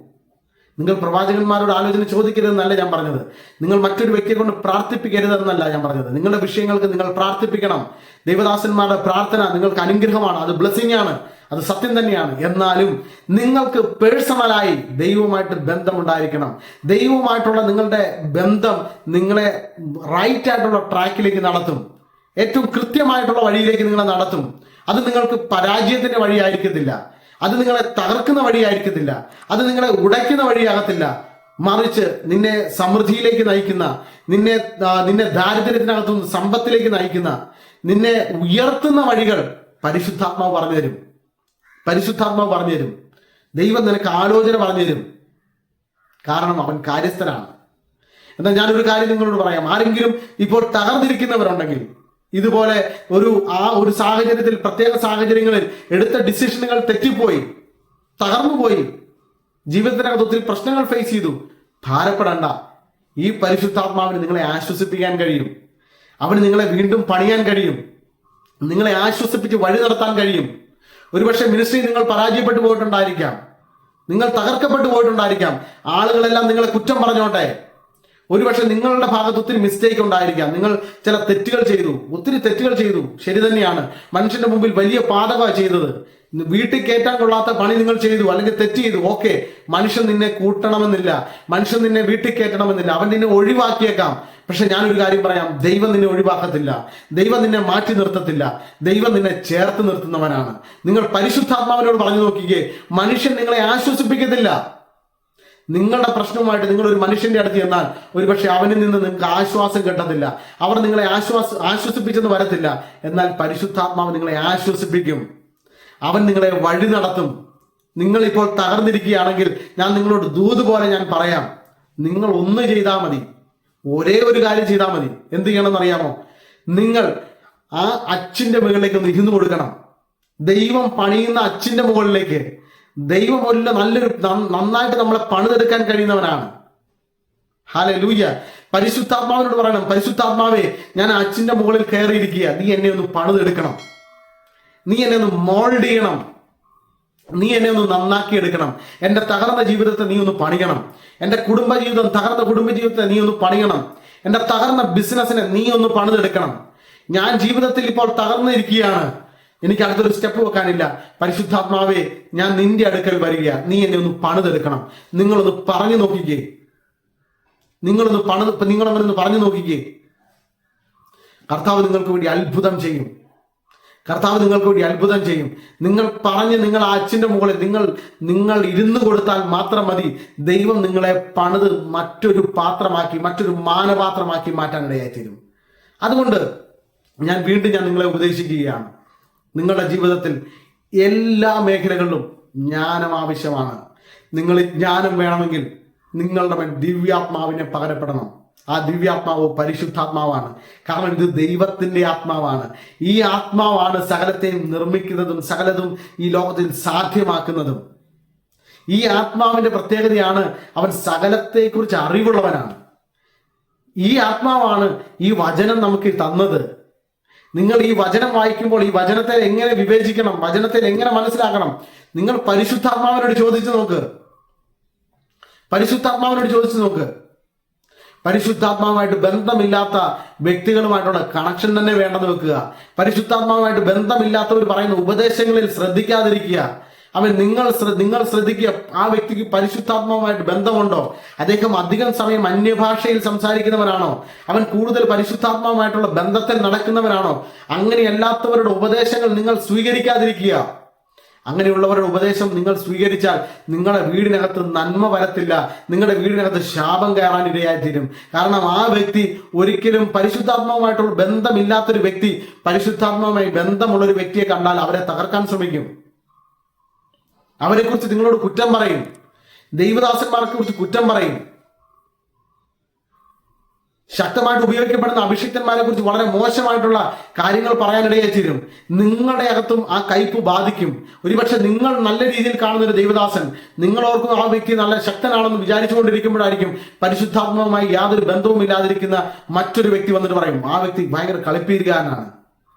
നിങ്ങൾ പ്രവാചകന്മാരോട് ആലോചന ചോദിക്കരുതെന്നല്ല ഞാൻ പറഞ്ഞത്. നിങ്ങൾ മറ്റൊരു വ്യക്തിയെ കൊണ്ട് പ്രാർത്ഥിപ്പിക്കരുതെന്നല്ല ഞാൻ പറഞ്ഞത്. നിങ്ങളുടെ വിഷയങ്ങൾക്ക് നിങ്ങൾ പ്രാർത്ഥിപ്പിക്കണം. ദൈവദാസന്മാരുടെ പ്രാർത്ഥന നിങ്ങൾക്ക് അനുഗ്രഹമാണ്, അത് ബ്ലെസ്സിംഗ് ആണ്, അത് സത്യം തന്നെയാണ്. എന്നാലും നിങ്ങൾക്ക് പേഴ്സണലായി ദൈവവുമായിട്ട് ബന്ധമുണ്ടായിരിക്കണം. ദൈവവുമായിട്ടുള്ള നിങ്ങളുടെ ബന്ധം നിങ്ങളെ റൈറ്റ് ആയിട്ടുള്ള ട്രാക്കിലേക്ക് നടത്തും. ഏറ്റവും കൃത്യമായിട്ടുള്ള വഴിയിലേക്ക് നിങ്ങളെ നടത്തും. അത് നിങ്ങൾക്ക് പരാജയത്തിന്റെ വഴിയായിരിക്കത്തില്ല, അത് നിങ്ങളെ തകർക്കുന്ന വഴിയായിരിക്കത്തില്ല, അത് നിങ്ങളെ ഉടയ്ക്കുന്ന വഴിയാകത്തില്ല. മറിച്ച് നിന്നെ സമൃദ്ധിയിലേക്ക് നയിക്കുന്ന, നിന്നെ ദാരിദ്ര്യത്തിനകത്തുനിന്ന് സമ്പത്തിലേക്ക് നയിക്കുന്ന, നിന്നെ ഉയർത്തുന്ന വഴികൾ പരിശുദ്ധാത്മാവ് പറഞ്ഞു തരും. പരിശുദ്ധാത്മാവ് പറഞ്ഞു തരും. ദൈവം നിനക്ക് ആലോചന പറഞ്ഞു തരും. കാരണം അവൻ കാര്യസ്ഥനാണ്. എന്നാൽ ഞാനൊരു കാര്യം നിങ്ങളോട് പറയാം. ആരെങ്കിലും ഇപ്പോൾ തകർന്നിരിക്കുന്നവരുണ്ടെങ്കിൽ, ഇതുപോലെ ഒരു സാഹചര്യത്തിൽ, പ്രത്യേക സാഹചര്യങ്ങളിൽ എടുത്ത ഡിസിഷനുകൾ തെറ്റിപ്പോയി, തകർന്നുപോയി, ജീവിതത്തിനകത്ത് ഒത്തിരി പ്രശ്നങ്ങൾ ഫേസ് ചെയ്തു, ഭാരപ്പെടണ്ട. ഈ പരിശുദ്ധാത്മാവിന് നിങ്ങളെ ആശ്വസിപ്പിക്കാൻ കഴിയും. അവന് നിങ്ങളെ വീണ്ടും പണിയാൻ കഴിയും. നിങ്ങളെ ആശ്വസിപ്പിച്ച് വഴി നടത്താൻ കഴിയും. ഒരുപക്ഷെ മിനിസ്ട്രി നിങ്ങൾ പരാജയപ്പെട്ടു പോയിട്ടുണ്ടായിരിക്കാം, നിങ്ങൾ തകർക്കപ്പെട്ടു പോയിട്ടുണ്ടായിരിക്കാം, ആളുകളെല്ലാം നിങ്ങളെ കുറ്റം പറഞ്ഞോട്ടെ. ഒരുപക്ഷെ നിങ്ങളുടെ ഭാഗത്ത് ഒത്തിരി മിസ്റ്റേക്ക് ഉണ്ടായിരിക്കാം. നിങ്ങൾ ചില തെറ്റുകൾ ചെയ്തു, ഒത്തിരി തെറ്റുകൾ ചെയ്തു, ശരി തന്നെയാണ്. മനുഷ്യന്റെ മുമ്പിൽ വലിയ പാതകമാണ് ചെയ്തത്. വീട്ടിൽ കയറ്റാൻ കൊള്ളാത്ത പണി നിങ്ങൾ ചെയ്തു, അല്ലെങ്കിൽ തെറ്റ് ചെയ്തു. ഓക്കെ, മനുഷ്യൻ നിന്നെ കൂട്ടണമെന്നില്ല, മനുഷ്യൻ നിന്നെ വീട്ടിൽ കയറ്റണമെന്നില്ല, അവൻ നിന്നെ ഒഴിവാക്കിയേക്കാം. പക്ഷെ ഞാനൊരു കാര്യം പറയാം, ദൈവം നിന്നെ ഒഴിവാക്കത്തില്ല, ദൈവം നിന്നെ മാറ്റി നിർത്തത്തില്ല, ദൈവം നിന്നെ ചേർത്ത് നിർത്തുന്നവനാണ്. നിങ്ങൾ പരിശുദ്ധാത്മാവിനോട് പറഞ്ഞു നോക്കിക്കേ, മനുഷ്യൻ നിങ്ങളെ ആശ്വസിപ്പിക്കത്തില്ല. നിങ്ങളുടെ പ്രശ്നവുമായിട്ട് നിങ്ങൾ ഒരു മനുഷ്യന്റെ അടുത്ത് ചെന്നാൽ ഒരുപക്ഷെ അവനിൽ നിന്ന് നിങ്ങൾക്ക് ആശ്വാസം കിട്ടത്തില്ല, അവർ നിങ്ങളെ ആശ്വസിപ്പിച്ചെന്ന് വരത്തില്ല. എന്നാൽ പരിശുദ്ധാത്മാവ് നിങ്ങളെ ആശ്വസിപ്പിക്കും, അവൻ നിങ്ങളെ വഴി നടത്തും. നിങ്ങൾ ഇപ്പോൾ തകർന്നിരിക്കുകയാണെങ്കിൽ ഞാൻ നിങ്ങളോട് ദൂത് പോലെ ഞാൻ പറയാം, നിങ്ങൾ ഒന്ന് ചെയ്താൽ മതി, ഒരേ ഒരു കാര്യം ചെയ്താൽ മതി. എന്ത് ചെയ്യണമെന്ന് അറിയാമോ? നിങ്ങൾ ആ അച്ചിന്റെ മുകളിലേക്ക് ഒന്ന് ഇരുന്ന് കൊടുക്കണം. ദൈവം പണിയുന്ന അച്ചിന്റെ മുകളിലേക്ക്. ദൈവം നന്നായിട്ട് നമ്മളെ പണിതെടുക്കാൻ കഴിയുന്നവനാണ്. ഹല്ലേലൂയ. പരിശുദ്ധാത്മാവിനോട് പറയണം, പരിശുദ്ധാത്മാവേ, ഞാൻ അച്ചിന്റെ മുകളിൽ കയറിയിരിക്കുക, നീ എന്നെ ഒന്ന് പണിതെടുക്കണം, നീ എന്നെ ഒന്ന് മോൾഡ് ചെയ്യണം, നീ എന്നെ ഒന്ന് നന്നാക്കി എടുക്കണം. എന്റെ തകർന്ന ജീവിതത്തെ നീ ഒന്ന് പണിയണം. എന്റെ തകർന്ന കുടുംബജീവിതത്തെ നീ ഒന്ന് പണിയണം. എന്റെ തകർന്ന ബിസിനസ്സിനെ നീ ഒന്ന് പണിതെടുക്കണം. ഞാൻ ജീവിതത്തിൽ ഇപ്പോൾ തകർന്നിരിക്കുകയാണ്, എനിക്ക് അടുത്തൊരു സ്റ്റെപ്പ് വെക്കാനില്ല. പരിശുദ്ധാത്മാവേ, ഞാൻ നിന്റെ അടുക്കൽ വരിക, നീ എന്നെ ഒന്ന് പണിതെടുക്കണം. നിങ്ങളൊന്ന് പറഞ്ഞു നോക്കിക്കേ, നിങ്ങളങ്ങനെ പറഞ്ഞു നോക്കിക്കേ. കർത്താവ് നിങ്ങൾക്ക് വേണ്ടി അത്ഭുതം ചെയ്യും. കർത്താവ് നിങ്ങൾക്ക് വേണ്ടി അത്ഭുതം ചെയ്യും. നിങ്ങൾ ആ അച്ഛന്റെ മുകളിൽ നിങ്ങൾ ഇരുന്ന് കൊടുത്താൽ മാത്രം മതി. ദൈവം നിങ്ങളെ പണിത് മറ്റൊരു പാത്രമാക്കി, മറ്റൊരു മാനപാത്രമാക്കി മാറ്റാൻ ഇടയായിത്തീരും. അതുകൊണ്ട് ഞാൻ നിങ്ങളെ ഉപദേശിക്കുകയാണ്, നിങ്ങളുടെ ജീവിതത്തിൽ എല്ലാ മേഖലകളിലും ജ്ഞാനം ആവശ്യമാണ്. നിങ്ങൾ ജ്ഞാനം വേണമെങ്കിൽ നിങ്ങളുടെ മേൽ ദിവ്യാത്മാവിനെ പകരപ്പെടണം. ആ ദിവ്യാത്മാവ് പരിശുദ്ധാത്മാവാണ്. കാരണം ഇത് ദൈവത്തിന്റെ ആത്മാവാണ്. ഈ ആത്മാവാണ് സകലത്തെയും നിർമ്മിക്കുന്നതും സകലതും ഈ ലോകത്തിൽ സാധ്യമാക്കുന്നതും. ഈ ആത്മാവിന്റെ പ്രത്യേകതയാണ് അവൻ സകലത്തെക്കുറിച്ച് അറിവുള്ളവനാണ്. ഈ ആത്മാവാണ് ഈ വചനം നമുക്ക് തന്നത്. നിങ്ങൾ ഈ വചനം വായിക്കുമ്പോൾ ഈ വചനത്തെ എങ്ങനെ വിവേചിക്കണം, വചനത്തെ എങ്ങനെ മനസ്സിലാക്കണം, നിങ്ങൾ പരിശുദ്ധാത്മാവിനോട് ചോദിച്ചു നോക്ക്. പരിശുദ്ധാത്മാവുമായിട്ട് ബന്ധമില്ലാത്ത വ്യക്തികളുമായിട്ടുള്ള കണക്ഷൻ തന്നെ വേണ്ടെന്ന് വെക്കുക. പരിശുദ്ധാത്മാവുമായിട്ട് ബന്ധമില്ലാത്തവർ പറയുന്ന ഉപദേശങ്ങളിൽ ശ്രദ്ധിക്കാതിരിക്കുക. നിങ്ങൾ ശ്രദ്ധിക്കുക, ആ വ്യക്തിക്ക് പരിശുദ്ധാത്മാവുമായിട്ട് ബന്ധമുണ്ടോ? അദ്ദേഹം അധികം സമയം അന്യഭാഷയിൽ സംസാരിക്കുന്നവനാണോ? അവൻ കൂടുതൽ പരിശുദ്ധാത്മാവുമായിട്ടുള്ള ബന്ധത്തിൽ നടക്കുന്നവനാണോ? അങ്ങനെയല്ലാത്തവരുടെ ഉപദേശങ്ങൾ നിങ്ങൾ സ്വീകരിക്കാതിരിക്കുക. അങ്ങനെയുള്ളവരുടെ ഉപദേശം നിങ്ങൾ സ്വീകരിച്ചാൽ നിങ്ങളുടെ വീടിനകത്ത് നന്മ വരത്തില്ല, നിങ്ങളുടെ വീടിനകത്ത് ശാപം കയറാൻ ഇടയായിത്തീരും. കാരണം ആ വ്യക്തി ഒരിക്കലും പരിശുദ്ധാത്മാവുമായിട്ടുള്ള ബന്ധമില്ലാത്തൊരു വ്യക്തി പരിശുദ്ധാത്മാവുമായി ബന്ധമുള്ളൊരു വ്യക്തിയെ കണ്ടാൽ അവരെ തകർക്കാൻ ശ്രമിക്കും. അവരെക്കുറിച്ച് നിങ്ങളോട് കുറ്റം പറയും, ദൈവദാസന്മാരെ കുറിച്ച് കുറ്റം പറയും. ശക്തമായിട്ട് ഉപയോഗിക്കപ്പെടുന്ന അഭിഷിക്തന്മാരെ കുറിച്ച് വളരെ മോശമായിട്ടുള്ള കാര്യങ്ങൾ പറയാനിടയായി തീരും. നിങ്ങളുടെ അകത്തും ആ കയ്പ് ബാധിക്കും. ഒരുപക്ഷെ നിങ്ങൾ നല്ല രീതിയിൽ കാണുന്ന ഒരു ദൈവദാസൻ, നിങ്ങൾ ഓർക്കും ആ വ്യക്തി നല്ല ശക്തനാണെന്ന് വിചാരിച്ചുകൊണ്ടിരിക്കുമ്പോഴായിരിക്കും പരിശുദ്ധാത്മാവുമായി യാതൊരു ബന്ധവും ഇല്ലാതിരിക്കുന്ന മറ്റൊരു വ്യക്തി വന്നിട്ട് പറയും, ആ വ്യക്തി ഭയങ്കര കളിപ്പീരുകാരനാണ്,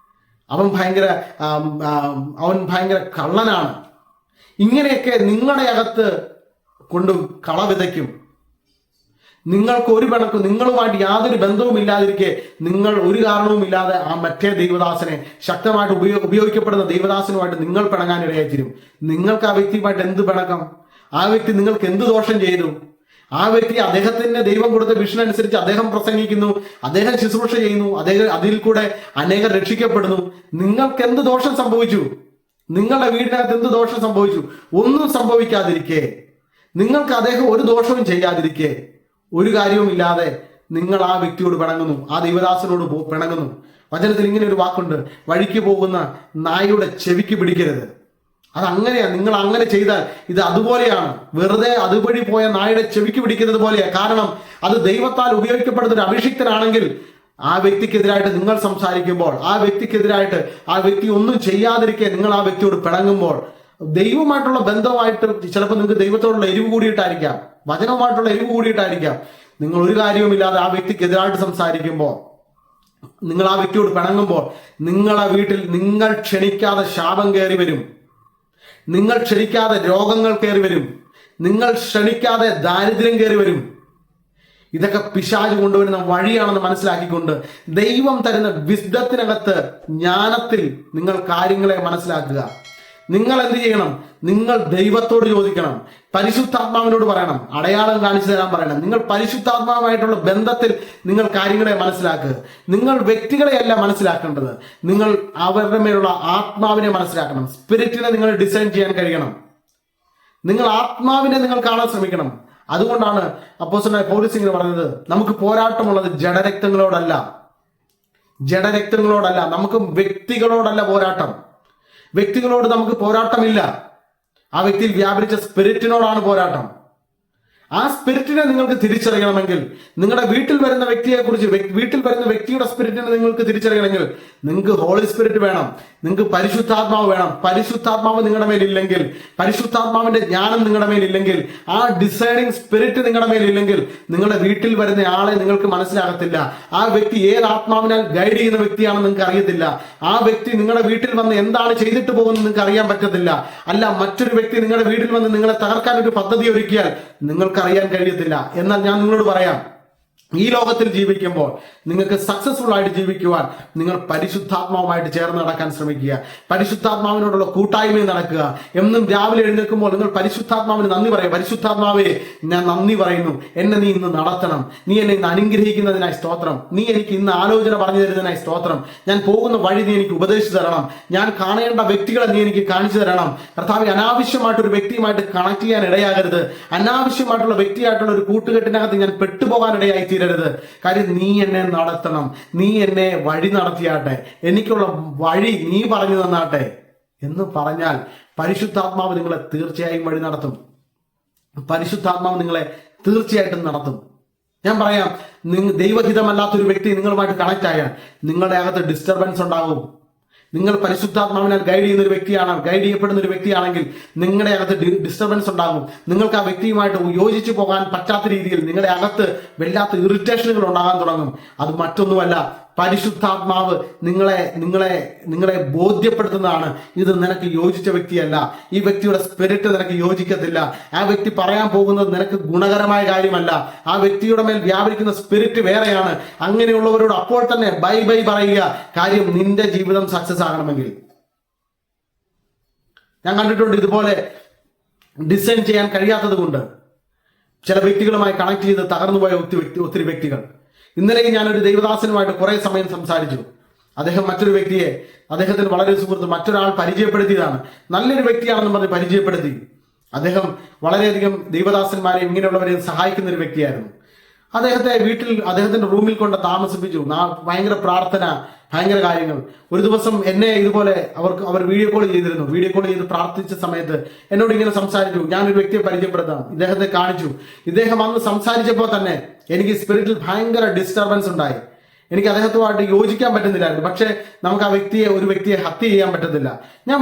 അവൻ ഭയങ്കര കള്ളനാണ്. ഇങ്ങനെയൊക്കെ നിങ്ങളുടെ അകത്ത് കൊണ്ട് കള വിതയ്ക്കും. നിങ്ങൾക്ക് ഒരു പിണക്കും, നിങ്ങളുമായിട്ട് യാതൊരു ബന്ധവും ഇല്ലാതിരിക്കെ നിങ്ങൾ ഒരു കാരണവുമില്ലാതെ ആ മറ്റേ ദൈവദാസനെ, ശക്തമായിട്ട് ഉപയോഗിക്കപ്പെടുന്ന ദൈവദാസനുമായിട്ട് നിങ്ങൾ പിണങ്ങാനിടയായിത്തീരും. നിങ്ങൾക്ക് ആ വ്യക്തിയുമായിട്ട് എന്ത് പിണക്കം? ആ വ്യക്തി നിങ്ങൾക്ക് എന്ത് ദോഷം ചെയ്തു? ആ വ്യക്തി അദ്ദേഹത്തിന്റെ ദൈവം കൊടുത്ത വിഷൻ അനുസരിച്ച് അദ്ദേഹം പ്രസംഗിക്കുന്നു, അദ്ദേഹം ശുശ്രൂഷ ചെയ്യുന്നു, അതിൽ കൂടെ അനേകം രക്ഷിക്കപ്പെടുന്നു. നിങ്ങൾക്ക് എന്ത് ദോഷം സംഭവിച്ചു? നിങ്ങളുടെ വീടിനകത്ത് എന്ത് ദോഷം സംഭവിച്ചു? ഒന്നും സംഭവിക്കാതിരിക്കെ നിങ്ങൾക്ക് അദ്ദേഹം ഒരു ദോഷവും ചെയ്യാതിരിക്കെ ഒരു കാര്യവുമില്ലാതെ നിങ്ങൾ ആ വ്യക്തിയോട് പിണങ്ങുന്നു, ആ ദൈവദാസനോട് പിണങ്ങുന്നു. വചനത്തിൽ ഇങ്ങനെ ഒരു വാക്കുണ്ട്, വഴിക്ക് പോകുന്ന നായയുടെ ചെവിക്ക് പിടിക്കരുത്. അതങ്ങനെയാ. നിങ്ങൾ അങ്ങനെ ചെയ്താൽ ഇത് അതുപോലെയാണ്. വെറുതെ അതുവഴി പോയ നായയുടെ ചെവിക്ക് പിടിക്കുന്നത് പോലെയാണ്. കാരണം അത് ദൈവത്താൽ ഉപയോഗിക്കപ്പെടുന്ന ഒരു അഭിഷിക്തനാണെങ്കിൽ ആ വ്യക്തിക്കെതിരായിട്ട് നിങ്ങൾ സംസാരിക്കുമ്പോൾ, ആ വ്യക്തിക്കെതിരായിട്ട് ആ വ്യക്തി ഒന്നും ചെയ്യാതിരിക്കെ നിങ്ങൾ ആ വ്യക്തിയോട് പിണങ്ങുമ്പോൾ, ദൈവമായിട്ടുള്ള ബന്ധമായിട്ട് ചിലപ്പോൾ നിങ്ങൾക്ക് ദൈവത്തോടുള്ള എരിവ് കൂടിയിട്ടായിരിക്കാം, വചനവുമായിട്ടുള്ള എരിവ് കൂടിയിട്ടായിരിക്കാം. നിങ്ങൾ ഒരു കാര്യവുമില്ലാതെ ആ വ്യക്തിക്കെതിരായിട്ട് സംസാരിക്കുമ്പോൾ, നിങ്ങൾ ആ വ്യക്തിയോട് പിണങ്ങുമ്പോൾ, നിങ്ങളെ വീട്ടിൽ നിങ്ങൾ ക്ഷണിക്കാതെ ശാപം കയറി വരും, നിങ്ങൾ ക്ഷണിക്കാതെ രോഗങ്ങൾ കയറി വരും, നിങ്ങൾ ക്ഷണിക്കാതെ ദാരിദ്ര്യം കയറി വരും. ഇതൊക്കെ പിശാച് കൊണ്ടുവരുന്ന വഴിയാണെന്ന് മനസ്സിലാക്കിക്കൊണ്ട് ദൈവം തരുന്ന വിസ്ഡത്തിനകത്ത്, ജ്ഞാനത്തിൽ നിങ്ങൾ കാര്യങ്ങളെ മനസ്സിലാക്കുക. നിങ്ങൾ എന്ത് ചെയ്യണം? നിങ്ങൾ ദൈവത്തോട് ചോദിക്കണം, പരിശുദ്ധാത്മാവിനോട് പറയണം, അടയാളം കാണിച്ചു തരാൻ പറയണം. നിങ്ങൾ പരിശുദ്ധാത്മാവുമായിട്ടുള്ള ബന്ധത്തിൽ നിങ്ങൾ കാര്യങ്ങളെ മനസ്സിലാക്കുക. നിങ്ങൾ വ്യക്തികളെയല്ല മനസ്സിലാക്കേണ്ടത്, നിങ്ങൾ അവരുടെ മേലുള്ള ആത്മാവിനെ മനസ്സിലാക്കണം. സ്പിരിറ്റിനെ നിങ്ങൾ ഡിസൈൻ ചെയ്യാൻ കഴിയണം. നിങ്ങൾ ആത്മാവിനെ നിങ്ങൾ കാണാൻ ശ്രമിക്കണം. അതുകൊണ്ടാണ് അപ്പോസ്തലനായ പൗലോസ് ഇങ്ങനെ പറഞ്ഞത്, നമുക്ക് പോരാട്ടമുള്ളത് ജഡരക്തങ്ങളോടല്ല, നമുക്ക് വ്യക്തികളോടല്ല പോരാട്ടം. വ്യക്തികളോട് നമുക്ക് പോരാട്ടമില്ല. ആ വ്യക്തിയിൽ വ്യാപരിച്ച സ്പിരിറ്റിനോടാണ് പോരാട്ടം. ആ സ്പിരിറ്റിനെ നിങ്ങൾക്ക് തിരിച്ചറിയണമെങ്കിൽ, നിങ്ങളുടെ വീട്ടിൽ വരുന്ന വ്യക്തിയുടെ സ്പിരിറ്റിനെ നിങ്ങൾക്ക് തിരിച്ചറിയണമെങ്കിൽ നിങ്ങൾക്ക് ഹോളി സ്പിരിറ്റ് വേണം, നിങ്ങൾക്ക് പരിശുദ്ധാത്മാവ് വേണം. പരിശുദ്ധാത്മാവ് നിങ്ങളുടെ മേലില്ലെങ്കിൽ, പരിശുദ്ധാത്മാവിന്റെ ജ്ഞാനം നിങ്ങളുടെ മേലില്ലെങ്കിൽ, ആ ഡിസൈനിങ് സ്പിരിറ്റ് നിങ്ങളുടെ മേലില്ലെങ്കിൽ നിങ്ങളുടെ വീട്ടിൽ വരുന്ന ആളെ നിങ്ങൾക്ക് മനസ്സിലാകത്തില്ല. ആ വ്യക്തി ഏത് ആത്മാവിനാൽ ഗൈഡ് ചെയ്യുന്ന വ്യക്തിയാണെന്ന് നിങ്ങൾക്ക് അറിയത്തില്ല. ആ വ്യക്തി നിങ്ങളുടെ വീട്ടിൽ വന്ന് എന്താണ് ചെയ്തിട്ട് പോകുന്നത് നിങ്ങൾക്ക് അറിയാൻ പറ്റത്തില്ല. അല്ല, മറ്റൊരു വ്യക്തി നിങ്ങളുടെ വീട്ടിൽ വന്ന് നിങ്ങളെ തകർക്കാൻ ഒരു പദ്ധതി ഒരുക്കിയാൽ നിങ്ങൾക്ക് അറിയാൻ കഴിയത്തില്ല. എന്നാൽ ഞാൻ നിങ്ങളോട് പറയാം, ഈ ലോകത്തിൽ ജീവിക്കുമ്പോൾ നിങ്ങൾക്ക് സക്സസ്ഫുൾ ആയിട്ട് ജീവിക്കുവാൻ നിങ്ങൾ പരിശുദ്ധാത്മാവുമായിട്ട് ചേർന്ന് നടക്കാൻ ശ്രമിക്കുക. പരിശുദ്ധാത്മാവിനോടുള്ള കൂട്ടായ്മയിൽ നടക്കുക. എന്നും രാവിലെ എഴുന്നേൽക്കുമ്പോൾ നിങ്ങൾ പരിശുദ്ധാത്മാവിന് നന്ദി പറയുക. പരിശുദ്ധാത്മാവേ, ഞാൻ നന്ദി പറയുന്നു, എന്നെ നീ ഇന്ന് നടത്തണം, നീ എന്നെ ഇന്ന് അനുഗ്രഹിക്കുന്നതിനായി സ്തോത്രം, നീ എനിക്ക് ഇന്ന് ആലോചന പറഞ്ഞു തരുന്നതിനായി സ്തോത്രം, ഞാൻ പോകുന്ന വഴി നീ എനിക്ക് ഉപദേശിച്ചു തരണം, ഞാൻ കാണേണ്ട വ്യക്തികളെ നീ എനിക്ക് കാണിച്ചു തരണം. കർത്താവേ, അനാവശ്യമായിട്ടൊരു വ്യക്തിയുമായിട്ട് കണക്ട് ചെയ്യാൻ ഇടയാകരുത്. അനാവശ്യമായിട്ടുള്ള വ്യക്തിയായിട്ടുള്ള ഒരു കൂട്ടുകെട്ടിനകത്ത് ഞാൻ പെട്ടുപോകാൻ ഇടയായി തീരരുത്. കാര്യം നീ എന്നെ നടത്തണം, നീ എന്നെ വഴി നടത്തിയാട്ടെ, എനിക്കുള്ള വഴി നീ പറഞ്ഞു തന്നാട്ടെ എന്ന് പറഞ്ഞാൽ പരിശുദ്ധാത്മാവ് നിങ്ങളെ തീർച്ചയായും വഴി നടത്തും. പരിശുദ്ധാത്മാവ് നിങ്ങളെ തീർച്ചയായിട്ടും നടത്തും. ഞാൻ പറയാം, ദൈവഹിതമല്ലാത്തൊരു വ്യക്തി നിങ്ങളുമായിട്ട് കണക്ട് ആയാൽ നിങ്ങളുടെ അകത്ത് ഡിസ്റ്റർബൻസ് ഉണ്ടാകും. നിങ്ങൾ പരിശുദ്ധാത്മാവിനാൽ ഗൈഡ് ചെയ്യപ്പെടുന്ന ഒരു വ്യക്തിയാണെങ്കിൽ നിങ്ങളുടെ അകത്ത് ഡിസ്റ്റർബൻസ് ഉണ്ടാകും. നിങ്ങൾക്ക് ആ വ്യക്തിയുമായിട്ട് യോജിച്ചു പോകാൻ പറ്റാത്ത രീതിയിൽ നിങ്ങളുടെ അകത്ത് വല്ലാത്ത ഇറിറ്റേഷനുകൾ ഉണ്ടാകാൻ തുടങ്ങും. അത് മറ്റൊന്നുമല്ല, പരിശുദ്ധാത്മാവ് നിങ്ങളെ ബോധ്യപ്പെടുത്തുന്നതാണ്, ഇത് നിനക്ക് യോജിച്ച വ്യക്തിയല്ല, ഈ വ്യക്തിയുടെ സ്പിരിറ്റ് നിനക്ക് യോജിക്കത്തില്ല, ആ വ്യക്തി പറയാൻ പോകുന്നത് നിനക്ക് ഗുണകരമായ കാര്യമല്ല, ആ വ്യക്തിയുടെ മേൽ വ്യാപരിക്കുന്ന സ്പിരിറ്റ് വേറെയാണ്. അങ്ങനെയുള്ളവരോട് അപ്പോൾ തന്നെ ബൈ ബൈ പറയുക. കാര്യം നിന്റെ ജീവിതം സക്സസ് ആകണമെങ്കിൽ. ഞാൻ കണ്ടിട്ടുണ്ട് ഇതുപോലെ ഡിസൈൻ ചെയ്യാൻ കഴിയാത്തത് കൊണ്ട് ചില വ്യക്തികളുമായി കണക്ട് ചെയ്ത് തകർന്നുപോയ ഒത്തിരി വ്യക്തികൾ. ഇന്നലെ ഞാനൊരു ദൈവദാസനുമായിട്ട് കുറെ സമയം സംസാരിച്ചു. അദ്ദേഹം മറ്റൊരു വ്യക്തിയെ, അദ്ദേഹത്തിന് വളരെ സുഹൃത്ത്, മറ്റൊരാൾ പരിചയപ്പെടുത്തിയതാണ്. നല്ലൊരു വ്യക്തിയാണെന്ന് പറഞ്ഞ് പരിചയപ്പെടുത്തി. അദ്ദേഹം വളരെയധികം ദൈവദാസന്മാരെ ഇങ്ങനെയുള്ളവരെ സഹായിക്കുന്ന ഒരു വ്യക്തിയായിരുന്നു. അദ്ദേഹത്തിന്റെ റൂമിൽ കൊണ്ട് താമസിപ്പിച്ചു. ഭയങ്കര പ്രാർത്ഥന, ഭയങ്കര കാര്യങ്ങൾ. ഒരു ദിവസം എന്നെ ഇതുപോലെ അവർ വീഡിയോ കോൾ ചെയ്തിരുന്നു. വീഡിയോ കോൾ ചെയ്ത് പ്രാർത്ഥിച്ച സമയത്ത് എന്നോട് ഇങ്ങനെ സംസാരിച്ചു. ഞാനൊരു വ്യക്തിയെ പരിചയപ്പെടുത്താം, ഇദ്ദേഹത്തെ കാണിച്ചു. ഇദ്ദേഹം അന്ന് സംസാരിച്ചപ്പോൾ തന്നെ എനിക്ക് സ്പിരിറ്റിൽ ഭയങ്കര ഡിസ്റ്റർബൻസ് ഉണ്ടായി. എനിക്ക് അദ്ദേഹത്തുമായിട്ട് യോജിക്കാൻ പറ്റുന്നില്ലായിരുന്നു. പക്ഷെ നമുക്ക് ഒരു വ്യക്തിയെ ഹത്യ ചെയ്യാൻ പറ്റത്തില്ല. ഞാൻ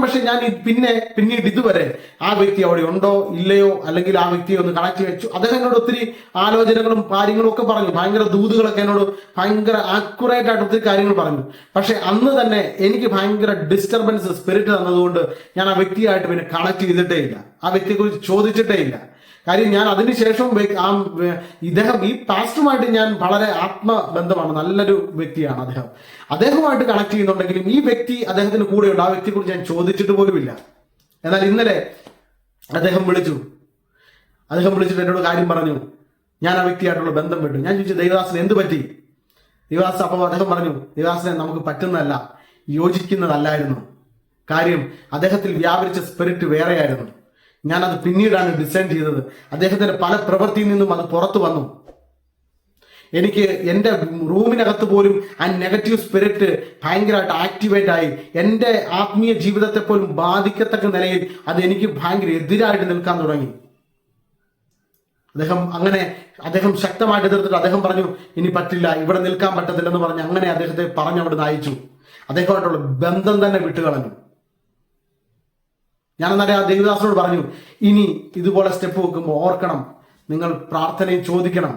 പിന്നീട് ഇതുവരെ ആ വ്യക്തി അവിടെ ഉണ്ടോ ഇല്ലയോ, അല്ലെങ്കിൽ ആ വ്യക്തിയെ ഒന്ന് കണക്ട് വെച്ചു. അദ്ദേഹം എന്നോട് ഒത്തിരി ആലോചനകളും കാര്യങ്ങളും ഒക്കെ പറഞ്ഞു. ഭയങ്കര ദൂതുകളൊക്കെ എന്നോട് ഭയങ്കര ആക്യുറേറ്റ് ആയിട്ട് ഒത്തിരി കാര്യങ്ങൾ പറഞ്ഞു. പക്ഷെ അന്ന് തന്നെ എനിക്ക് ഭയങ്കര ഡിസ്റ്റർബൻസ് സ്പിരിറ്റ് തന്നതുകൊണ്ട് ഞാൻ ആ വ്യക്തിയായിട്ട് പിന്നെ കണക്ട് ചെയ്തിട്ടേ ഇല്ല, ആ വ്യക്തിയെക്കുറിച്ച് ചോദിച്ചിട്ടേ ഇല്ല. കാര്യം ഞാൻ അതിനുശേഷം ഈ പാസ്റ്ററുമായിട്ട് ഞാൻ വളരെ ആത്മബന്ധമാണ്, നല്ലൊരു വ്യക്തിയാണ് അദ്ദേഹവുമായിട്ട് കണക്ട് ചെയ്യുന്നുണ്ടെങ്കിലും ഈ വ്യക്തി അദ്ദേഹത്തിന് കൂടെയുണ്ട്. ആ വ്യക്തിയെക്കുറിച്ച് ഞാൻ ചോദിച്ചിട്ട് പോലുമില്ല. എന്നാൽ ഇന്നലെ അദ്ദേഹം വിളിച്ചിട്ട് എന്നോട് കാര്യം പറഞ്ഞു. ഞാൻ ആ വ്യക്തിയായിട്ടുള്ള ബന്ധം വിട്ടു. ഞാൻ ചോദിച്ചു, ദൈവദാസന് എന്ത് പറ്റി? ദൈവദാസൻ അപ്പോൾ അദ്ദേഹം പറഞ്ഞു, ദൈവദാസനെ നമുക്ക് പറ്റുന്നതല്ല, യോജിക്കുന്നതല്ലായിരുന്നു. കാര്യം അദ്ദേഹത്തിൽ വ്യാപരിച്ച സ്പിരിറ്റ് വേറെയായിരുന്നു. ഞാനത് പിന്നീടാണ് ഡിസൈൻ ചെയ്തത്. അദ്ദേഹത്തിന്റെ പല പ്രവൃത്തിയിൽ നിന്നും അത് പുറത്തു വന്നു. എനിക്ക് എൻ്റെ റൂമിനകത്ത് പോലും ആ നെഗറ്റീവ് സ്പിരിറ്റ് ഭയങ്കരമായിട്ട് ആക്ടിവേറ്റ് ആയി. എൻ്റെ ആത്മീയ ജീവിതത്തെ പോലും ബാധിക്കത്തക്ക നിലയിൽ അത് എനിക്ക് ഭയങ്കര എതിരായിട്ട് നിൽക്കാൻ തുടങ്ങി. അദ്ദേഹം ശക്തമായിട്ട് എതിർത്തിട്ട് അദ്ദേഹം പറഞ്ഞു, ഇനി പറ്റില്ല, ഇവിടെ നിൽക്കാൻ പറ്റത്തില്ലെന്ന് പറഞ്ഞ് അങ്ങനെ അദ്ദേഹത്തെ പറഞ്ഞ് അവിടെ നിന്ന് അയച്ചു. അദ്ദേഹമായിട്ടുള്ള ബന്ധം തന്നെ വിട്ടുകളഞ്ഞു. ഞാൻ അന്നേരം ആ ദേവദാസനോട് പറഞ്ഞു, ഇനി ഇതുപോലെ സ്റ്റെപ്പ് വെക്കുമ്പോൾ ഓർക്കണം, നിങ്ങൾ പ്രാർത്ഥനയും ചോദിക്കണം.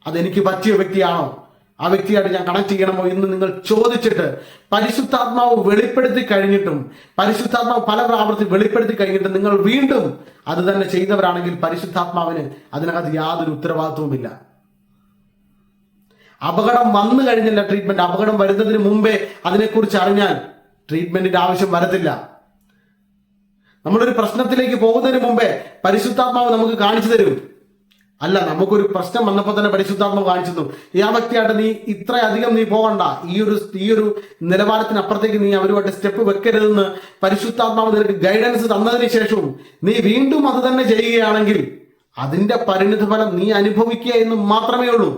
അതെനിക്ക് പറ്റിയ വ്യക്തിയാണോ, ആ വ്യക്തിയായിട്ട് ഞാൻ കണക്ട് ചെയ്യണമോ എന്ന് നിങ്ങൾ ചോദിച്ചിട്ട്, പരിശുദ്ധാത്മാവ് വെളിപ്പെടുത്തി കഴിഞ്ഞിട്ടും, പരിശുദ്ധാത്മാവ് പല പ്രാവർത്തി വെളിപ്പെടുത്തി കഴിഞ്ഞിട്ട് നിങ്ങൾ വീണ്ടും അത് തന്നെ ചെയ്തവരാണെങ്കിൽ പരിശുദ്ധാത്മാവിന് അതിനകത്ത് യാതൊരു ഉത്തരവാദിത്വവുമില്ല. അപകടം വന്നു കഴിഞ്ഞില്ല ട്രീറ്റ്മെന്റ്. അപകടം വരുന്നതിന് മുമ്പേ അതിനെക്കുറിച്ച് അറിഞ്ഞാൽ ട്രീറ്റ്മെന്റിന്റെ ആവശ്യം വരത്തില്ല. നമ്മളൊരു പ്രശ്നത്തിലേക്ക് പോകുന്നതിന് മുമ്പേ പരിശുദ്ധാത്മാവ് നമുക്ക് കാണിച്ചു തരും. അല്ല, നമുക്കൊരു പ്രശ്നം വന്നപ്പോൾ തന്നെ പരിശുദ്ധാത്മാവ് കാണിച്ചു, ആ വ്യക്തിയായിട്ട് നീ ഇത്രയധികം നീ പോകണ്ട, ഈ ഒരു നിലവാരത്തിനപ്പുറത്തേക്ക് നീ അവരുമായിട്ട് സ്റ്റെപ്പ് വെക്കരുതെന്ന് പരിശുദ്ധാത്മാവ് നിനക്ക് ഗൈഡൻസ് തന്നതിന് ശേഷവും നീ വീണ്ടും അത് തന്നെ ചെയ്യുകയാണെങ്കിൽ അതിന്റെ പരിണിതഫലം നീ അനുഭവിക്കുക എന്ന് മാത്രമേ ഉള്ളൂ.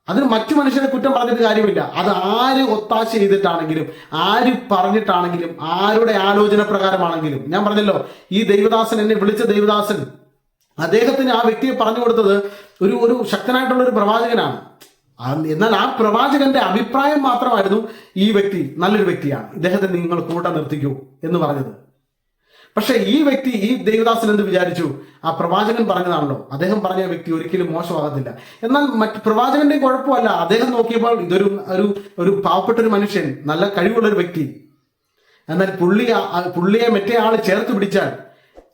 അതിന് മറ്റു മനുഷ്യരെ കുറ്റം പറഞ്ഞിട്ട് കാര്യമില്ല. അത് ആര് ഒത്താശ ചെയ്തിട്ടാണെങ്കിലും, ആര് പറഞ്ഞിട്ടാണെങ്കിലും, ആരുടെ ആലോചന പ്രകാരമാണെങ്കിലും. ഞാൻ പറഞ്ഞല്ലോ, ഈ ദൈവദാസൻ, എന്നെ വിളിച്ച ദൈവദാസൻ, അദ്ദേഹത്തിന് ആ വ്യക്തിയെ പറഞ്ഞു കൊടുത്തത് ഒരു ശക്തനായിട്ടുള്ള ഒരു പ്രവാചകനാണ്. എന്നാൽ ആ പ്രവാചകന്റെ അഭിപ്രായം മാത്രമായിരുന്നു ഈ വ്യക്തി നല്ലൊരു വ്യക്തിയാണ്, ഇദ്ദേഹത്തെ നിങ്ങൾ കൂടെ നിർത്തിക്കൂ എന്ന് പറഞ്ഞത്. പക്ഷെ ഈ ദേവദാസൻ എന്ത് വിചാരിച്ചു, ആ പ്രവാചകൻ പറഞ്ഞതാണല്ലോ, അദ്ദേഹം പറഞ്ഞ വ്യക്തി ഒരിക്കലും മോശമാകത്തില്ല. എന്നാൽ മറ്റ് പ്രവാചകന്റെ കുഴപ്പമല്ല. അദ്ദേഹം നോക്കിയപ്പോൾ ഇതൊരു ഒരു പാവപ്പെട്ട ഒരു മനുഷ്യൻ, നല്ല കഴിവുള്ള ഒരു വ്യക്തി. എന്നാൽ പുള്ളിയെ മറ്റേ ആള് ചേർത്ത് പിടിച്ചാൽ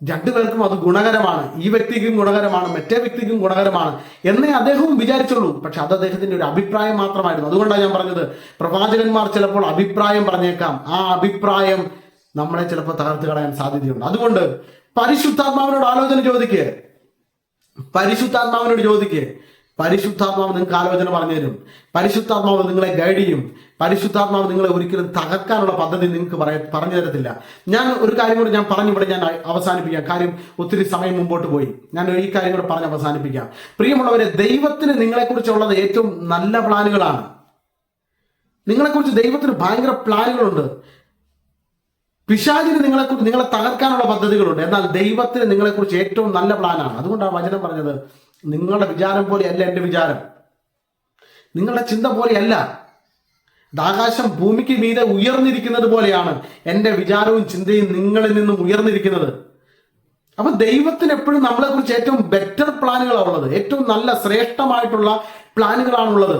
രണ്ടുപേർക്കും അത് ഗുണകരമാണ്. ഈ വ്യക്തിക്കും ഗുണകരമാണ്, മറ്റേ വ്യക്തിക്കും ഗുണകരമാണ് എന്നേ അദ്ദേഹവും വിചാരിച്ചുള്ളൂ. പക്ഷെ അത് അദ്ദേഹത്തിന്റെ ഒരു അഭിപ്രായം മാത്രമായിരുന്നു. അതുകൊണ്ടാണ് ഞാൻ പറഞ്ഞത്, പ്രവാചകന്മാർ ചിലപ്പോൾ അഭിപ്രായം പറഞ്ഞേക്കാം. ആ അഭിപ്രായം നമ്മളെ ചിലപ്പോൾ തകർത്ത് കളയാൻ സാധ്യതയുണ്ട്. അതുകൊണ്ട് പരിശുദ്ധാത്മാവിനോട് ആലോചന ചോദിക്കുക, പരിശുദ്ധാത്മാവിനോട് ചോദിക്കുക. പരിശുദ്ധാത്മാവ് നിങ്ങൾക്ക് ആലോചന പറഞ്ഞു തരും. പരിശുദ്ധാത്മാവ് നിങ്ങളെ ഗൈഡ് ചെയ്യും. പരിശുദ്ധാത്മാവ് നിങ്ങളെ ഒരിക്കലും തകർക്കാനുള്ള പദ്ധതി നിങ്ങൾക്ക് പറഞ്ഞു തരത്തില്ല. ഞാൻ ഒരു കാര്യം കൂടി ഞാൻ പറഞ്ഞിവിടെ ഞാൻ അവസാനിപ്പിക്കാം. കാര്യം ഒത്തിരി സമയം മുമ്പോട്ട് പോയി. ഞാൻ ഈ കാര്യം കൂടെ പറഞ്ഞ് അവസാനിപ്പിക്കാം. പ്രിയമുള്ളവരെ, ദൈവത്തിന് നിങ്ങളെക്കുറിച്ചുള്ളത് ഏറ്റവും നല്ല പ്ലാനുകളാണ്. നിങ്ങളെക്കുറിച്ച് ദൈവത്തിന് ഭയങ്കര പ്ലാനുകളുണ്ട്. പിശാചിന് നിങ്ങളെ തകർക്കാനുള്ള പദ്ധതികളുണ്ട്. എന്നാൽ ദൈവത്തിന് നിങ്ങളെക്കുറിച്ച് ഏറ്റവും നല്ല പ്ലാനാണ്. അതുകൊണ്ടാണ് വചനം പറഞ്ഞത്, നിങ്ങളുടെ വിചാരം പോലെയല്ല എൻ്റെ വിചാരം, നിങ്ങളുടെ ചിന്ത പോലെയല്ല. ആകാശം ഭൂമിക്ക് മീതെ ഉയർന്നിരിക്കുന്നത് പോലെയാണ് എൻ്റെ വിചാരവും ചിന്തയും നിങ്ങളിൽ നിന്നും ഉയർന്നിരിക്കുന്നത്. അപ്പൊ ദൈവത്തിന് എപ്പോഴും നമ്മളെക്കുറിച്ച് ഏറ്റവും ബെറ്റർ പ്ലാനുകളാണ് ഉള്ളത്, ഏറ്റവും നല്ല ശ്രേഷ്ഠമായിട്ടുള്ള പ്ലാനുകളാണുള്ളത്.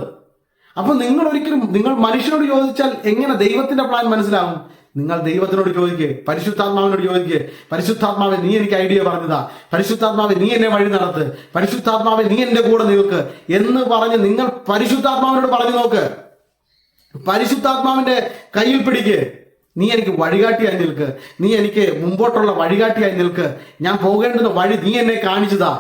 അപ്പൊ നിങ്ങൾ മനുഷ്യനോട് ചോദിച്ചാൽ എങ്ങനെ ദൈവത്തിന്റെ പ്ലാൻ മനസ്സിലാവും? നിങ്ങൾ ദൈവത്തിനോട് ചോദിക്കുക, പരിശുദ്ധാത്മാവിനോട് ചോദിക്കുക. പരിശുദ്ധാത്മാവെ, നീ എനിക്ക് ഐഡിയ പറഞ്ഞതാ, പരിശുദ്ധാത്മാവെ നീ എന്നെ വഴി നടത്ത്, പരിശുദ്ധാത്മാവെ നീ എന്റെ കൂടെ നിൽക്ക് എന്ന് പറഞ്ഞ് നിങ്ങൾ പരിശുദ്ധാത്മാവിനോട് പറഞ്ഞു നോക്ക്. പരിശുദ്ധാത്മാവിന്റെ കയ്യിൽ പിടിക്ക്. നീ എനിക്ക് വഴികാട്ടിയായി നിൽക്ക്, നീ എനിക്ക് മുമ്പോട്ടുള്ള വഴികാട്ടിയായി നിൽക്ക്, ഞാൻ പോകേണ്ടുന്ന വഴി നീ എന്നെ കാണിച്ചതാ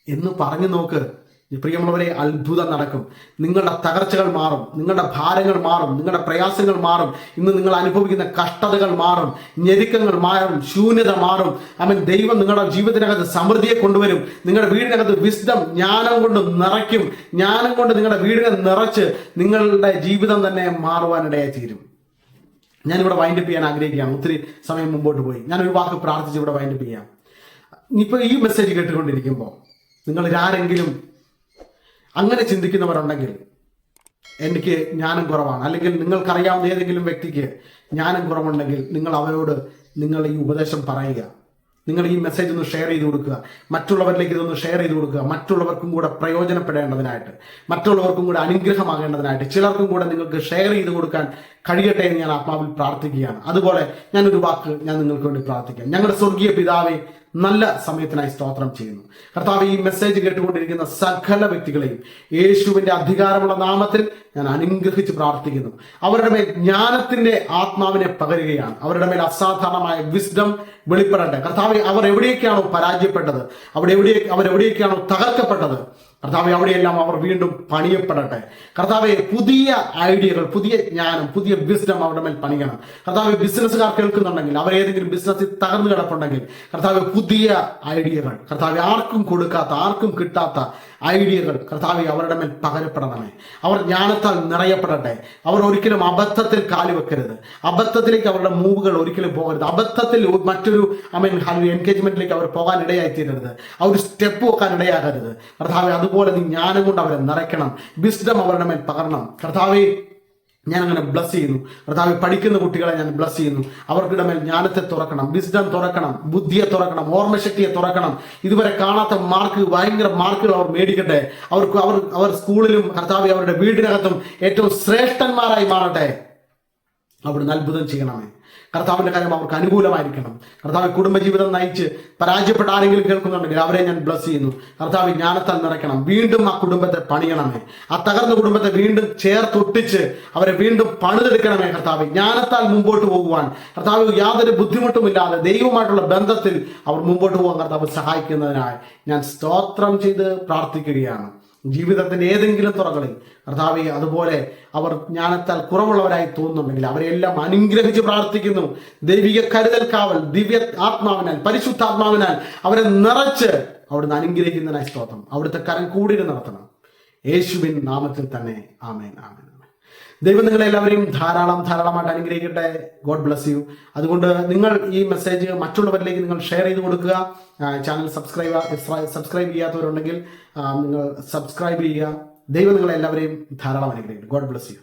എന്ന് പറഞ്ഞു നോക്ക്. പ്രിയമുള്ളവരെ, അത്ഭുതം നടക്കും. നിങ്ങളുടെ തകർച്ചകൾ മാറും, നിങ്ങളുടെ ഭാരങ്ങൾ മാറും, നിങ്ങളുടെ പ്രയാസങ്ങൾ മാറും, ഇന്ന് നിങ്ങൾ അനുഭവിക്കുന്ന കഷ്ടതകൾ മാറും, ഞെരുക്കങ്ങൾ മാറും, ശൂന്യത മാറും. ദൈവം നിങ്ങളുടെ ജീവിതത്തിനകത്ത് സമൃദ്ധിയെ കൊണ്ടുവരും. നിങ്ങളുടെ വീടിനകത്ത് വിസ്ഡം, ജ്ഞാനം കൊണ്ട് നിറയ്ക്കും. ജ്ഞാനം കൊണ്ട് നിങ്ങളുടെ വീടിനെ നിറച്ച് നിങ്ങളുടെ ജീവിതം തന്നെ മാറുവാനിടയായി തീരും. ഞാനിവിടെ വൈൻഡപ്പ് ചെയ്യാൻ ആഗ്രഹിക്കുകയാണ്. ഒത്തിരി സമയം മുമ്പോട്ട് പോയി. ഞാനൊരു വാക്ക് പ്രാർത്ഥിച്ച് ഇവിടെ വൈൻഡപ്പ് ചെയ്യാം. ഇപ്പൊ ഈ മെസ്സേജ് കേട്ടുകൊണ്ടിരിക്കുമ്പോൾ നിങ്ങൾ ആരെങ്കിലും അങ്ങനെ ചിന്തിക്കുന്നവരുണ്ടെങ്കിൽ, എനിക്ക് ജ്ഞാനം കുറവാണ്, അല്ലെങ്കിൽ നിങ്ങൾക്കറിയാവുന്ന ഏതെങ്കിലും വ്യക്തിക്ക് ജ്ഞാനം കുറവുണ്ടെങ്കിൽ നിങ്ങൾ അവരോട് നിങ്ങൾ ഈ ഉപദേശം പറയുക. നിങ്ങൾ ഈ മെസ്സേജ് ഒന്ന് ഷെയർ ചെയ്ത് കൊടുക്കുക, മറ്റുള്ളവരിലേക്ക് ഇതൊന്ന് ഷെയർ ചെയ്ത് കൊടുക്കുക. മറ്റുള്ളവർക്കും കൂടെ പ്രയോജനപ്പെടേണ്ടതിനായിട്ട്, മറ്റുള്ളവർക്കും കൂടെ അനുഗ്രഹമാകേണ്ടതിനായിട്ട്, ചിലർക്കും കൂടെ നിങ്ങൾക്ക് ഷെയർ ചെയ്ത് കൊടുക്കാൻ കഴിയട്ടെ എന്ന് ഞാൻ ആത്മാവിൽ പ്രാർത്ഥിക്കുകയാണ്. അതുപോലെ ഞാനൊരു വാക്ക് ഞാൻ നിങ്ങൾക്ക് വേണ്ടി പ്രാർത്ഥിക്കാം. ഞങ്ങളുടെ സ്വർഗീയ പിതാവേ, നല്ല സമയത്തിനായി സ്തോത്രം ചെയ്യുന്നു. കർത്താവ്, ഈ മെസ്സേജ് കേട്ടുകൊണ്ടിരിക്കുന്ന സകല വ്യക്തികളെയും യേശുവിന്റെ അധികാരമുള്ള നാമത്തിൽ ഞാൻ അനുഗ്രഹിച്ച് പ്രാർത്ഥിക്കുന്നു. അവരുടെ മേൽ ജ്ഞാനത്തിന്റെ ആത്മാവിനെ പകരുകയാണ്. അവരുടെ മേൽ അസാധാരണമായ വിസ്ഡം വെളിപ്പെടട്ടെ. കർത്താവ്, അവർ എവിടെയൊക്കെയാണോ പരാജയപ്പെട്ടത്, അവരെവിടെയൊക്കെയാണോ തകർക്കപ്പെട്ടത്, കർത്താവെ അവിടെയെല്ലാം അവർ വീണ്ടും പണിയപ്പെടട്ടെ. കർത്താവെ പുതിയ ഐഡിയകൾ, പുതിയ ജ്ഞാനം, പുതിയ വിസ്ഡം അവരുടെ മേൽ പണിയണം. കർത്താവെ ബിസിനസ്സുകാർ കേൾക്കുന്നുണ്ടെങ്കിൽ, അവരേതെങ്കിലും ബിസിനസ്സിൽ തകർന്നു കിടപ്പുണ്ടെങ്കിൽ, കർത്താവെ പുതിയ ഐഡിയകൾ, കർത്താവെ ആർക്കും കൊടുക്കാത്ത, ആർക്കും കിട്ടാത്ത ഐഡിയകൾ കർത്താവെ അവരുടെ മേൽ പകരപ്പെടണമേ. അവർ ജ്ഞാനത്താൽ നിറയപ്പെടട്ടെ. അവർ ഒരിക്കലും അബദ്ധത്തിൽ കാലുവെക്കരുത്. അബദ്ധത്തിലേക്ക് അവരുടെ മൂവുകൾ ഒരിക്കലും പോകരുത്. അബദ്ധത്തിൽ മറ്റൊരു എൻഗേജ്മെന്റിലേക്ക് അവർ പോകാൻ ഇടയായിത്തീരരുത്. ആ ഒരു സ്റ്റെപ്പ് വെക്കാൻ ഇടയാകരുത്. കർത്താവെ അതുപോലെ നീ ജ്ഞാനം കൊണ്ട് അവരെ നിറയ്ക്കണം. വിസ്ഡം അവരുടെ മേൽ പകരണം. കർത്താവെ ഞാൻ അങ്ങനെ ബ്ലസ് ചെയ്യുന്നു. കർത്താവ് പഠിക്കുന്ന കുട്ടികളെ ഞാൻ ബ്ലസ് ചെയ്യുന്നു. അവർക്കിടെ മേൽ ജ്ഞാനത്തെ തുറക്കണം, വിസ്ഡം തുറക്കണം, ബുദ്ധിയെ തുറക്കണം, ഓർമ്മശക്തിയെ തുറക്കണം. ഇതുവരെ കാണാത്ത ഭയങ്കര മാർക്കുകൾ അവർ മേടിക്കട്ടെ. അവർ സ്കൂളിലും കർത്താവ് അവരുടെ വീടിനകത്തും ഏറ്റവും ശ്രേഷ്ഠന്മാരായി മാറട്ടെ. അവിടുന്ന് അത്ഭുതം ചെയ്യണമേ. കർത്താവിന്റെ കാര്യം അവർക്ക് അനുകൂലമായിരിക്കണം. കർത്താവ് കുടുംബജീവിതം നയിച്ച് പരാജയപ്പെട്ട ആരെങ്കിലും കേൾക്കുന്നുണ്ടെങ്കിൽ അവരെ ഞാൻ ബ്ലസ് ചെയ്യുന്നു. കർത്താവ് ജ്ഞാനത്താൽ നിറയ്ക്കണം. വീണ്ടും ആ കുടുംബത്തെ പണിയണമേ. ആ തകർന്ന കുടുംബത്തെ വീണ്ടും ചേർത്തൊട്ടിച്ച് അവരെ വീണ്ടും പണിതെടുക്കണമേ. കർത്താവ് ജ്ഞാനത്താൽ മുമ്പോട്ട് പോകുവാൻ, കർത്താവ് യാതൊരു ബുദ്ധിമുട്ടുമില്ലാതെ ദൈവവുമായിട്ടുള്ള ബന്ധത്തിൽ അവർ മുമ്പോട്ട് പോകാൻ കർത്താവ് സഹായിക്കുന്നതിനായി ഞാൻ സ്തോത്രം ചെയ്ത് പ്രാർത്ഥിക്കുകയാണ്. ജീവിതത്തിന്റെ ഏതെങ്കിലും തുറകളിൽ കർത്താവെ അതുപോലെ അവർ ജ്ഞാനത്താൽ കുറവുള്ളവരായി തോന്നുന്നുണ്ടെങ്കിൽ അവരെല്ലാം അനുഗ്രഹിച്ച് പ്രാർത്ഥിക്കുന്നു. ദൈവിക കരുതൽ കാവൽ, ദിവ്യ ആത്മാവിനാൽ, പരിശുദ്ധാത്മാവിനാൽ അവരെ നിറച്ച് അവിടുന്ന് അനുഗ്രഹിക്കുന്നതിനായി സ്തോത്രം. അവിടുത്തെ കരം കൂടി നടത്തണം. യേശുവിൻ നാമത്തിൽ തന്നെ ആമേൻ, ആമേൻ. ദൈവം നിങ്ങളെല്ലാവരെയും ധാരാളമായിട്ട് അനുഗ്രഹിക്കട്ടെ. God bless you. അതുകൊണ്ട് നിങ്ങൾ ഈ മെസ്സേജ് മറ്റുള്ളവരിലേക്ക് നിങ്ങൾ ഷെയർ ചെയ്ത് കൊടുക്കുക. ചാനൽ സബ്സ്ക്രൈബ് ചെയ്യാത്തവരുണ്ടെങ്കിൽ നിങ്ങൾ സബ്സ്ക്രൈബ് ചെയ്യുക. ദൈവം നിങ്ങളെല്ലാവരെയും ധാരാളം അനുഗ്രഹിക്കട്ടെ. God bless you.